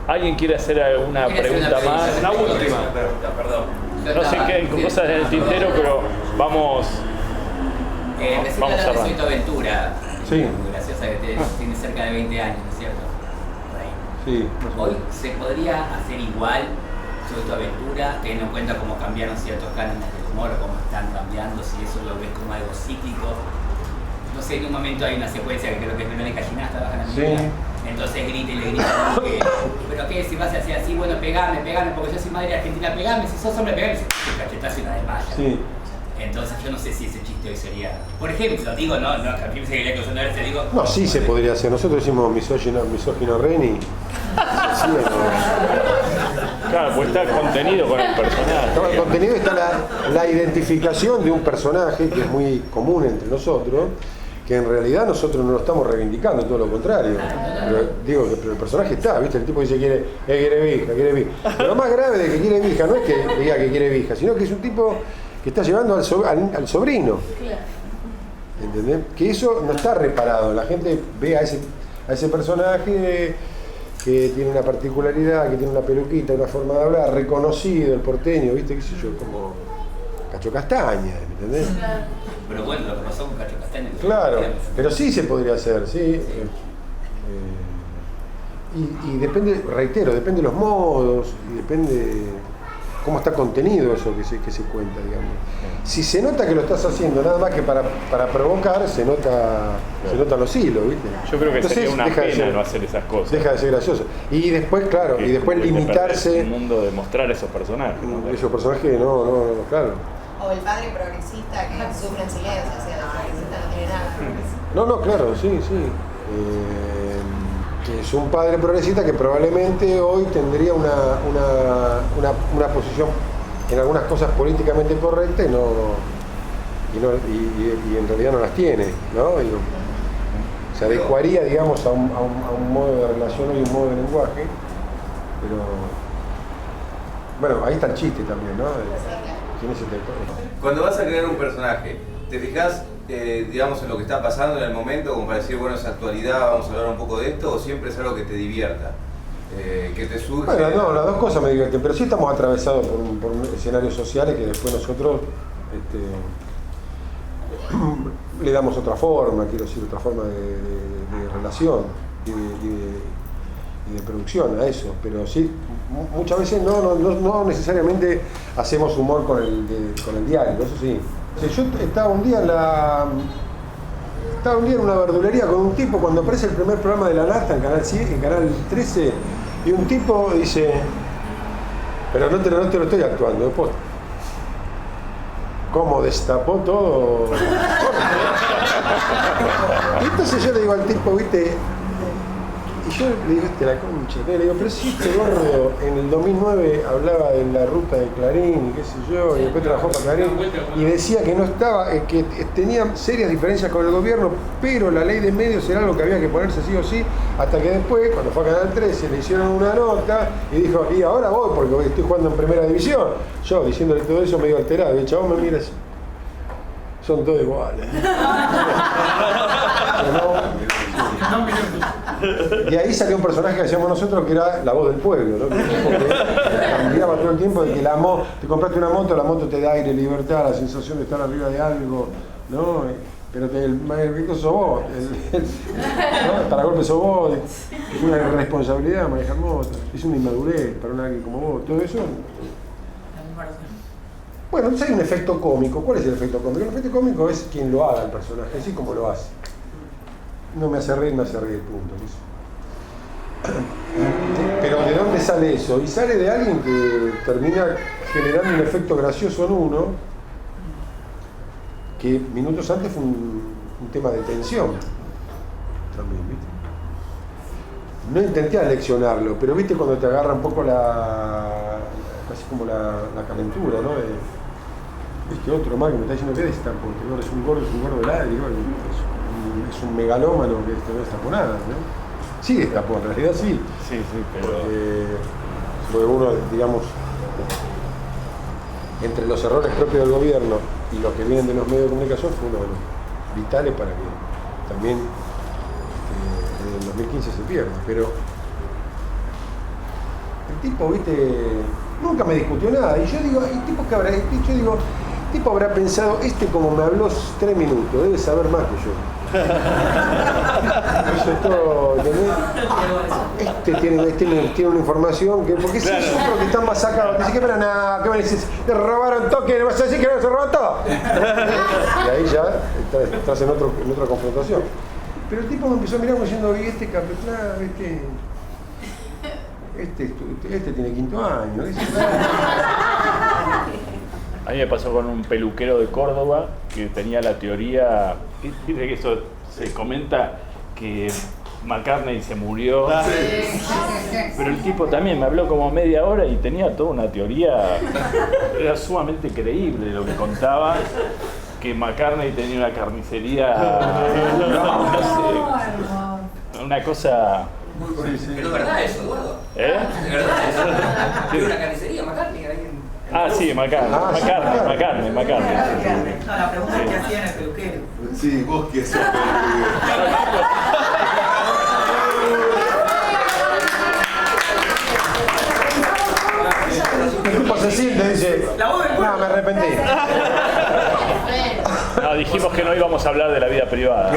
¿Alguien quiere hacer alguna pregunta más? Una última. Perdón. No sé qué cosas en el tintero, pero vamos cerrando. Soy tu aventura. Sí. Graciosa que tiene cerca de 20 años, ¿no es cierto? Sí, hoy se podría hacer igual sobre tu aventura, teniendo en cuenta cómo cambiaron ciertos cánones del humor, cómo están cambiando, si eso lo ves como algo cíclico. No sé, en un momento hay una secuencia que creo que es Verónica Ginás, trabaja en la vida. Entonces grita y le grita, pero qué, si vas a hacer así, bueno, pegame, porque yo soy madre argentina, pegame, si sos hombre, pegame, y cachetazo y una desmaya. Sí. Entonces yo no sé si ese chiste hoy sería, por ejemplo, digo, no, que seguiría que yo no te digo. No, sí se podría hacer. Nosotros hicimos misógino Reni. Claro, pues está contenido con el personaje. Está el contenido, está la identificación de un personaje que es muy común entre nosotros, que en realidad nosotros no lo estamos reivindicando, todo lo contrario. Pero digo que el personaje está, ¿viste? El tipo dice quiere vieja. Pero lo más grave de que quiere vieja no es que diga que quiere vieja, sino que es un tipo que está llevando al sobrino. ¿Entendés? Que eso no está reparado. La gente ve a ese personaje que tiene una particularidad, que tiene una peluquita, una forma de hablar, reconocido, el porteño, ¿viste? ¿Qué sé yo? Como Cacho Castaña, ¿entendés? Pero bueno, lo que pasó con Cacho Castaña. Claro, pero sí se podría hacer, sí. Y depende, reitero, depende de los modos, y depende... cómo está contenido eso que se cuenta, digamos. Si se nota que lo estás haciendo nada más que para provocar, se notan los hilos, ¿viste? Yo creo que sería una pena no hacer esas cosas. Deja de ser gracioso. Y después, claro, y después limitarse. El mundo de mostrar esos personajes. Esos personajes, no, claro. O el padre progresista que sufre en silencio, o sea, el progresista no tiene nada. No, claro, sí. Que es un padre progresista que probablemente hoy tendría una posición en algunas cosas políticamente correctas y en realidad no las tiene, ¿no? Se adecuaría, digamos, a un modo de relación y un modo de lenguaje, pero bueno, ahí está el chiste también, ¿no? ¿Quién es el lector? Cuando vas a crear un personaje, ¿te fijas, digamos, en lo que está pasando en el momento, como para decir, bueno, es actualidad, vamos a hablar un poco de esto, o siempre es algo que te divierta? Que te surge... Bueno, no, las dos cosas me divierten, pero sí estamos atravesados por escenarios sociales que después nosotros le damos otra forma, quiero decir, otra forma de relación y de producción a eso, pero sí, muchas veces no necesariamente hacemos humor con el diario, eso sí. Yo estaba un día en una verdulería con un tipo cuando aparece el primer programa de La Nata en Canal 13 y un tipo dice, pero no te lo estoy actuando, después ¿cómo destapó todo? Y entonces yo le digo al tipo, ¿viste? Y yo le digo, la concha, le digo, pero si este gordo en el 2009 hablaba de la ruta de Clarín y qué sé yo, y después trabajó para Clarín y decía que no estaba, que tenía serias diferencias con el gobierno, pero la ley de medios era algo que había que ponerse sí o sí, hasta que después, cuando fue a Canal 13, le hicieron una nota y dijo, y ahora voy porque estoy jugando en primera división. Yo diciéndole todo eso medio alterado, y el chabón me mira así, son todos iguales. Y ahí salió un personaje que hacíamos nosotros que era la voz del pueblo, ¿no? Cambiaba todo el tiempo de que te compraste una moto, la moto te da aire, libertad, la sensación de estar arriba de algo, ¿no? Pero el rico sos vos, ¿no? Para golpe sos vos, es una responsabilidad manejar motos, es una inmadurez para alguien como vos, todo eso. Bueno, entonces hay un efecto cómico. ¿Cuál es el efecto cómico? El efecto cómico es quien lo haga el personaje, así como lo hace. No me hace reír, punto. Pero ¿de dónde sale eso? Y sale de alguien que termina generando un efecto gracioso en uno, que minutos antes fue un tema de tensión. También, ¿viste? No intenté aleccionarlo, pero viste cuando te agarra un poco casi como la calentura, ¿no? Es que otro más que me está diciendo que destapó, es un gordo de ladri, es un megalómano que no destapó nada, ¿no? Sí destapó, en realidad sí. Sí, pero... Porque uno, digamos, entre los errores propios del gobierno y los que vienen de los medios de comunicación fue uno de los vitales para que también en el 2015 se pierda, pero el tipo, viste, nunca me discutió nada, y yo digo, ¿el tipo qué habrá dicho? Yo digo, el tipo habrá pensado, como me habló 3 minutos, debe saber más que yo. Eso es todo, tiene una información que, porque si es otro que están más sacados, dice que para nada, que me dices, te robaron toque, ¿vas a decir que no se robó todo? Y ahí ya estás en otra confrontación. Pero el tipo me empezó a mirar como diciendo, y capitán, este tiene 5º año. A mí me pasó con un peluquero de Córdoba que tenía la teoría, viste que eso se comenta que McCartney se murió, pero el tipo también me habló como media hora y tenía toda una teoría, era sumamente creíble lo que contaba, que McCartney tenía una carnicería, no sé, una cosa... Pero es verdad eso, Eduardo. ¿Eh? Es verdad eso. Tiene una carnicería, McCartney. Sí, McCartney. No, la pregunta es qué hacía en el peluquero. Sí, vos que sos El tipo se siente, dice, no, me arrepentí. No, dijimos que no íbamos a hablar de la vida privada.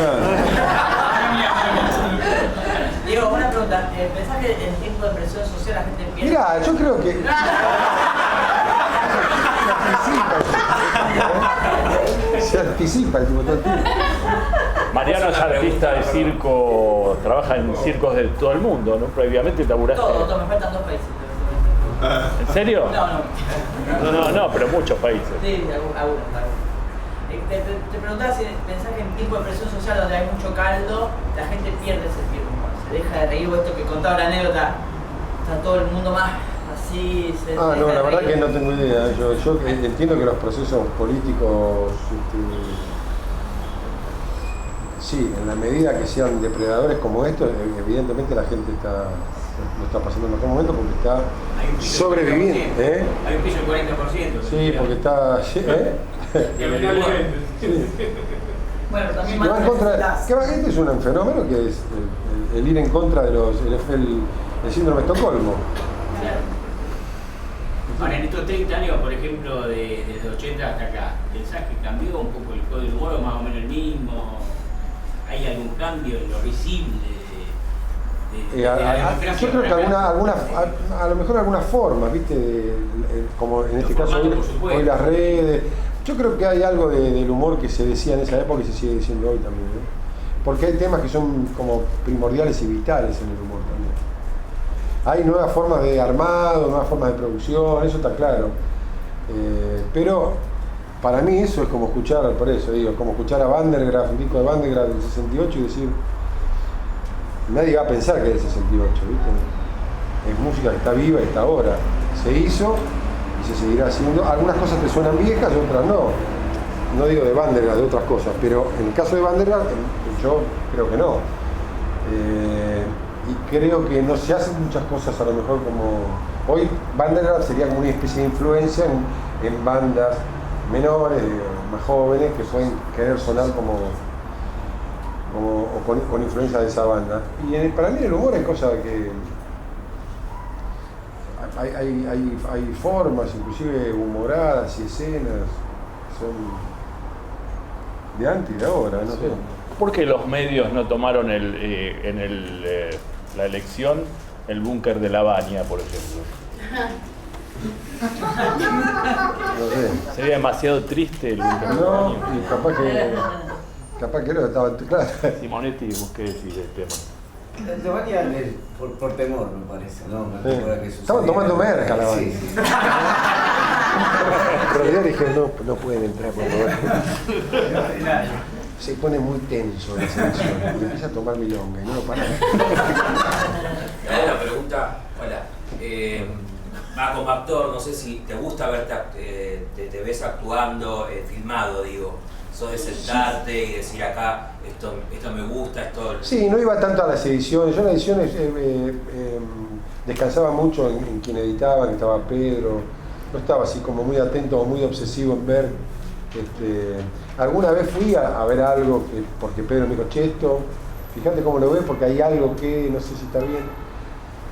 Diego, una pregunta. ¿Pensás que en tiempo de presión social la gente empieza? Mirá, yo creo que... Se anticipa el tipo todo el tiempo. Mariano es artista de circo, trabaja en circos de todo el mundo, ¿no? Previamente laburaste. Todo, me faltan 2 países. ¿En serio? No, pero muchos países. Sí, algunos. Te preguntaba si pensás que en tiempo de presión social donde hay mucho caldo, la gente pierde ese sentido del humor. Se deja de reír, o esto que contaba la anécdota, está todo el mundo más así. No, la verdad que no tengo idea. Yo entiendo que los procesos políticos, sí, en la medida que sean depredadores como estos, evidentemente la gente lo está pasando en mejor momento porque está sobreviviendo. Hay un piso del 40%. Sí, porque está... Bueno, también este es un fenómeno que es el ir en contra de el síndrome de Estocolmo. Ahora, en estos 30 años, por ejemplo, desde los 80 hasta acá, ¿pensás que cambió un poco el código del humor o más o menos el mismo? ¿Hay algún cambio en lo visible de la democracia? Yo creo que a lo mejor algunas formas, ¿viste? Como en este caso hoy las redes. Yo creo que hay algo del humor que se decía en esa época y se sigue diciendo hoy también, ¿no? Porque hay temas que son como primordiales y vitales en el humor también. Hay nuevas formas de armado, nuevas formas de producción, eso está claro. Pero para mí eso es como escuchar, por eso digo, como escuchar a Vandergraaf, un disco de Vandergraaf del 68 y decir, nadie va a pensar que es del 68, ¿viste? Es música que está viva y está ahora. Se hizo y se seguirá haciendo. Algunas cosas te suenan viejas y otras no. No digo de Vandergraaf, de otras cosas, pero en el caso de Vandergraaf, yo creo que no. Y creo que no se hacen muchas cosas a lo mejor como... Hoy Vandergraaf sería como una especie de influencia en bandas menores, más jóvenes, que pueden querer sonar con influencia de esa banda. Y para mí el humor es cosa que... Hay formas, inclusive humoradas y escenas, son de antes y de ahora, no sé. ¿Por qué los medios no tomaron la elección el búnker de La Baña, por ejemplo? No sé. Sería demasiado triste el búnker de La Baña. Y capaz que no estaba claro. Simonetti, ¿vos qué decís del tema? La Baña por temor, me parece, ¿no? Estaban tomando merca La Baña. Sí. Pero yo dije, no pueden entrar por favor. Se pone muy tenso la selección y empieza a tomar milonga y no lo para. Una pregunta, hola. Va como actor, no sé si te gusta verte, te ves actuando, filmado, digo. Sos de sentarte y decir acá, esto me gusta, esto... Sí, no iba tanto a las ediciones. Yo en las ediciones descansaba mucho en quien editaba, que estaba Pedro. No estaba así como muy atento o muy obsesivo en ver. Alguna vez fui a ver algo porque Pedro me dijo, che, esto, fíjate cómo lo ves porque hay algo que no sé si está bien,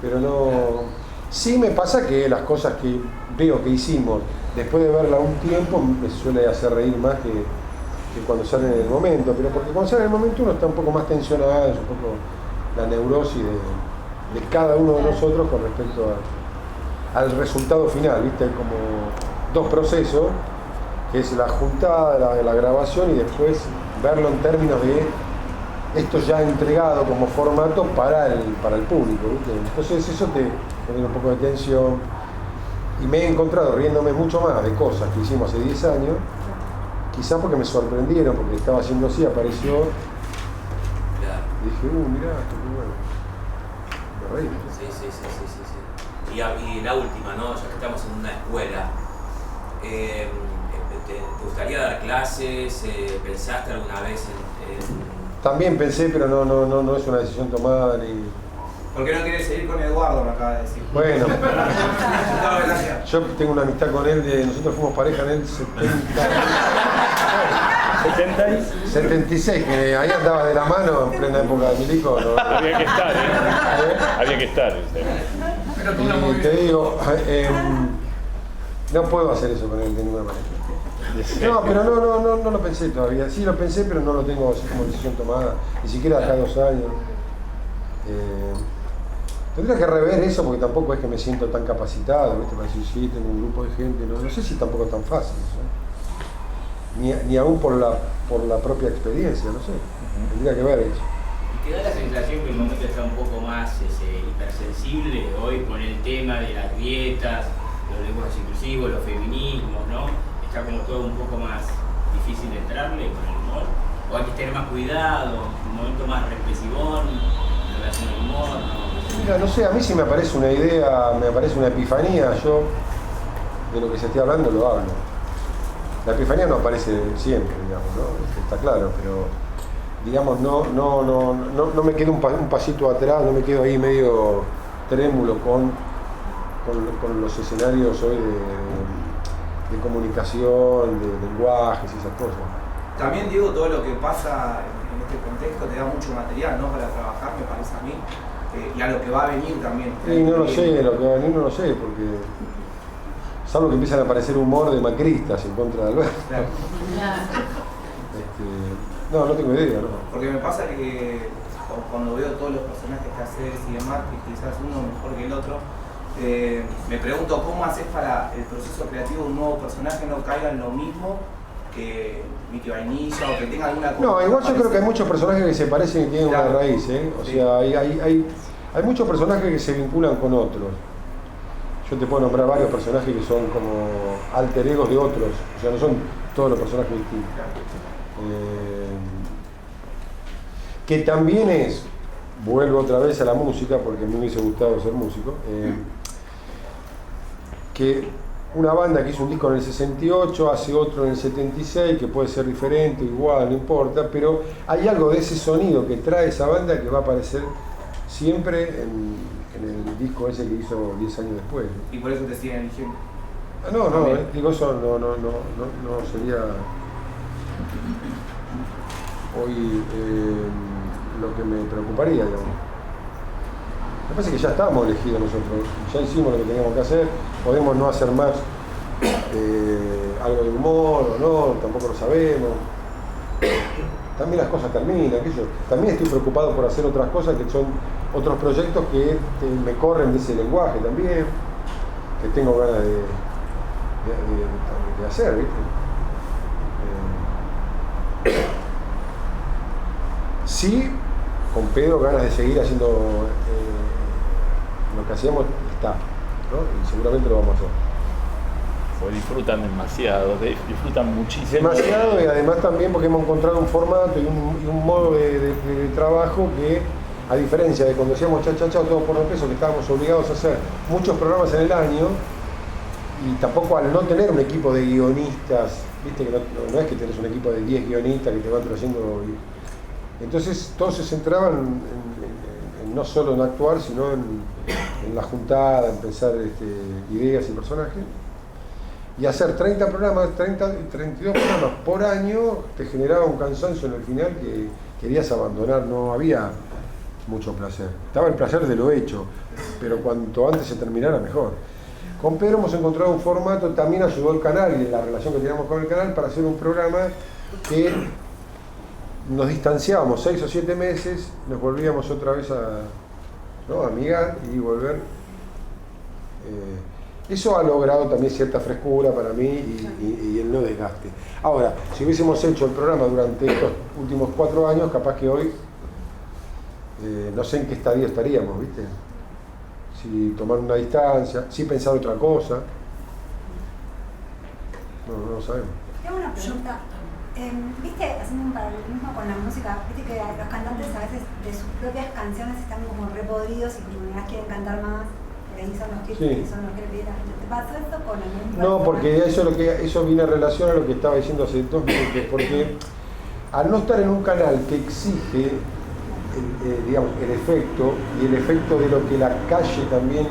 pero no... Sí me pasa que las cosas que veo que hicimos después de verla un tiempo me suele hacer reír más que cuando sale en el momento, pero porque cuando sale en el momento uno está un poco más tensionado, es un poco la neurosis de cada uno de nosotros con respecto al resultado final, ¿viste? Hay como dos procesos, que es la juntada, la grabación y después verlo en términos de esto ya entregado como formato para el público, ¿viste? Entonces eso te pone un poco de tensión y me he encontrado riéndome mucho más de cosas que hicimos hace 10 años, quizá porque me sorprendieron, porque estaba haciendo así, apareció y dije, mirá, esto qué bueno, me reí. Sí. Y la última, ¿no? Ya que estamos en una escuela, ¿te gustaría dar clases? ¿Pensaste alguna vez en...? También pensé, pero no es una decisión tomada ni... ¿Por qué no querés seguir con Eduardo? Me acaba de decir. Bueno, yo tengo una amistad con él, nosotros fuimos pareja en el 76, que ahí andaba de la mano en plena época de Milico. ¿No? Había que estar, había que estar. Y te digo, no puedo hacer eso con él de ninguna manera. No, pero no lo pensé todavía. Sí lo pensé, pero no lo tengo así como decisión tomada. Ni siquiera acá 2 años. Tendría que rever eso porque tampoco es que me siento tan capacitado, ¿viste? Para decir, sí, tengo un grupo de gente, no sé si tampoco es tan fácil, ¿sí? Ni aún por la propia experiencia, no sé. Tendría que ver eso. ¿Te da la sensación que el momento está un poco más hipersensible hoy con el tema de las dietas, los lenguajes inclusivos, los feminismos, ¿no? Está como todo un poco más difícil de entrarle con el humor? ¿O hay que tener más cuidado, un momento más reflexivón en relación al humor? ¿No? Mira, no sé, a mí si me aparece una idea, me aparece una epifanía, yo de lo que se esté hablando lo hablo. La epifanía no aparece siempre, digamos, ¿no? Está claro, pero digamos, no me quedo un pasito atrás, no me quedo ahí medio trémulo con los escenarios hoy de comunicación, de lenguajes y esas cosas. También, Diego, todo lo que pasa en este contexto te da mucho material, ¿no? Para trabajar, me parece a mí, y a lo que va a venir también. Sí, no lo sé, lo que va a venir no lo sé, porque salvo que empiezan a aparecer humor de macristas en contra de Alberto. Claro. No tengo idea, ¿no? Porque me pasa que cuando veo todos los personajes que haces y demás, que quizás uno mejor que el otro, me pregunto cómo haces para el proceso creativo de un nuevo personaje no caiga en lo mismo que Mickey Vainilla o que tenga alguna cosa. No, igual yo creo que hay muchos personajes que se parecen y tienen una raíz, ¿eh? O sea, hay muchos personajes que se vinculan con otros. Yo te puedo nombrar varios personajes que son como alter egos de otros, o sea, no son todos los personajes distintos. Que también es, vuelvo otra vez a la música, porque a mí me hubiese gustado ser músico, que una banda que hizo un disco en el 68, hace otro en el 76, que puede ser diferente, igual, no importa, pero hay algo de ese sonido que trae esa banda que va a aparecer siempre en el disco ese que hizo 10 años después. ¿Y por eso te siguen eligiendo? Digo eso no sería hoy lo que me preocuparía, digamos. Me parece que ya estábamos elegidos nosotros, ya hicimos lo que teníamos que hacer, podemos no hacer más algo de humor o no, tampoco lo sabemos. También las cosas terminan, aquello. También estoy preocupado por hacer otras cosas que son otros proyectos que me corren de ese lenguaje también, que tengo ganas de hacer, ¿viste? Sí, con Pedro ganas de seguir haciendo lo que hacíamos está, ¿no? Y seguramente lo vamos a hacer. Pues disfrutan demasiado, disfrutan muchísimo. Demasiado, y además también porque hemos encontrado un formato y un modo de trabajo que, a diferencia de cuando hacíamos cha-cha-cha todo por los pesos, que estábamos obligados a hacer muchos programas en el año, y tampoco al no tener un equipo de guionistas, viste que no es que tenés un equipo de 10 guionistas que te van trayendo. Entonces todos se centraban en no solo en actuar, sino en la juntada, en pensar ideas y personajes. Y hacer 32 programas por año te generaba un cansancio en el final que querías abandonar, no había mucho placer. Estaba el placer de lo hecho, pero cuanto antes se terminara mejor. Con Pedro hemos encontrado un formato, también ayudó el canal y la relación que teníamos con el canal para hacer un programa que nos distanciábamos 6 o 7 meses, nos volvíamos otra vez a amigar y volver. Eso ha logrado también cierta frescura para mí y el no desgaste. Ahora, si hubiésemos hecho el programa durante estos últimos 4 años, capaz que hoy no sé en qué estadio estaríamos, ¿viste? Si tomar una distancia, si pensar otra cosa. No lo sabemos. Tengo una pregunta. ¿Viste, haciendo un paralelismo con la música, viste que los cantantes a veces de sus propias canciones están como repodridos y como no las quieren cantar más? Ahí son los que son los que le piden a la gente. ¿Te pasó esto con el mismo? No, porque eso viene en relación a lo que estaba diciendo hace 2 minutos, porque al no estar en un canal que exige el efecto y el efecto de lo que la calle también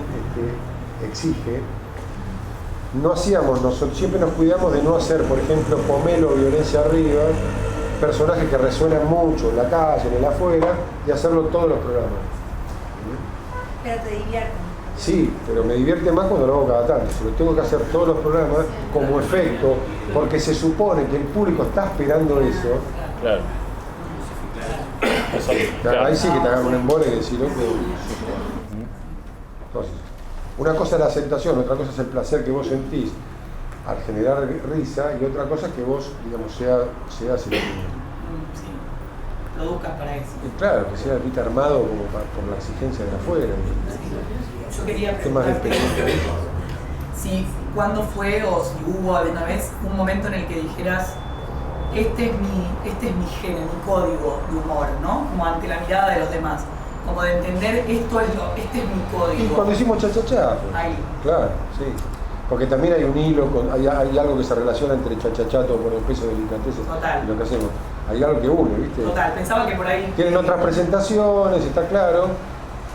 exige, no hacíamos nosotros, siempre nos cuidamos de no hacer, por ejemplo, pomelo o violencia arriba, personajes que resuenan mucho en la calle, en el afuera, y hacerlo todos los programas. Pero te divierte. Sí, pero me divierte más cuando lo hago cada tanto. Si lo tengo que hacer todos los programas como efecto, porque se supone que el público está esperando eso. Claro. Ahí sí que te hagan un embole y decir, cosas. Una cosa es la aceptación, otra cosa es el placer que vos sentís al generar risa, y otra cosa es que vos, digamos, seas el Sí, produzcas para eso. Y claro, que sea ¿viste? Armado como por la exigencia de afuera. Yo quería preguntarte si cuándo fue o si hubo alguna vez un momento en el que dijeras este es mi género, mi código de humor, ¿no? Como ante la mirada de los demás. Como de entender este es mi código. Y cuando hicimos cha-cha-cha, pues. Ahí. Claro, sí. Porque también hay un hilo, hay algo que se relaciona entre cha-cha-cha, todo por el peso de delicatessen y lo que hacemos. Hay algo que une, ¿viste? Total, pensaba que por ahí... Tienen otras presentaciones, está claro,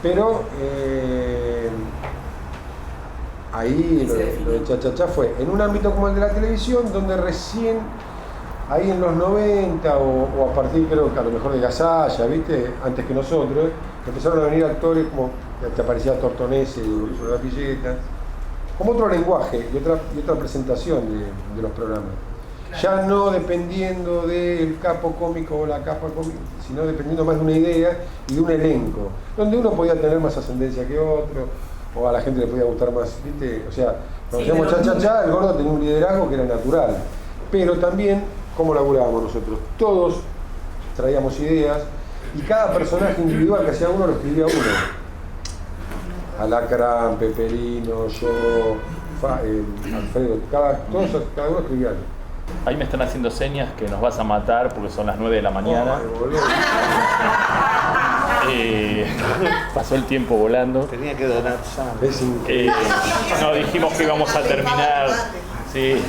pero ahí lo de cha-cha-cha fue en un ámbito como el de la televisión, donde recién, ahí en los 90 o a partir, creo que a lo mejor de Gasalla, ¿viste? Antes que nosotros, empezaron a venir actores como que aparecía Tortonese y Mauricio La Pilleta, como otro lenguaje y otra presentación de los programas. Claro. Ya no dependiendo del capo cómico o la capa cómica, sino dependiendo más de una idea y de un elenco, donde uno podía tener más ascendencia que otro, o a la gente le podía gustar más, ¿viste? O sea, cuando hacíamos cha-cha-cha, el gordo tenía un liderazgo que era natural, pero también, ¿cómo laburábamos nosotros? Todos traíamos ideas y cada personaje individual que hacía uno lo escribía uno. Alacrán, Peperino, yo, Alfredo, cada uno escribía algo. Ahí me están haciendo señas que nos vas a matar porque son las 9 de la mañana. Pasó el tiempo volando. Tenía que donar sangre. No, dijimos que íbamos a terminar. Sí,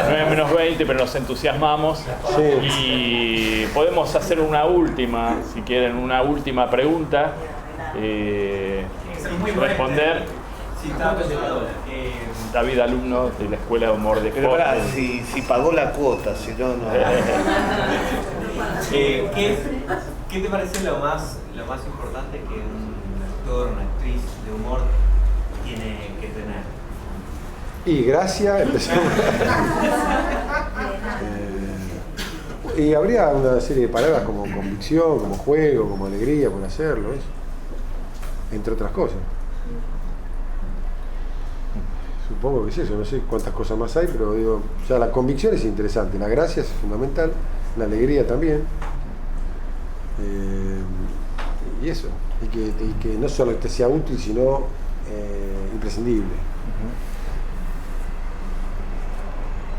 9 menos 20, pero nos entusiasmamos. Sí. Y podemos hacer una última, si quieren, una última pregunta. Responder. David, alumno de la Escuela de Humor de Pero pará, si pagó la cuota, si no, no. ¿Qué te parece lo más importante que un actor o una actriz de humor tiene que tener? Y gracia, empezamos. Y habría una serie de palabras como convicción, como juego, como alegría por hacerlo, eso. Entre otras cosas. Supongo que es eso, no sé cuántas cosas más hay, pero digo, ya la convicción es interesante, la gracia es fundamental, la alegría también, y eso, y que no solo te sea útil, sino imprescindible.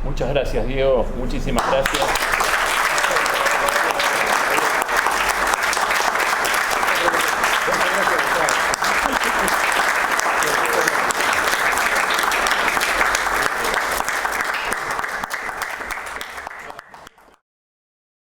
Muchas gracias, Diego, muchísimas gracias.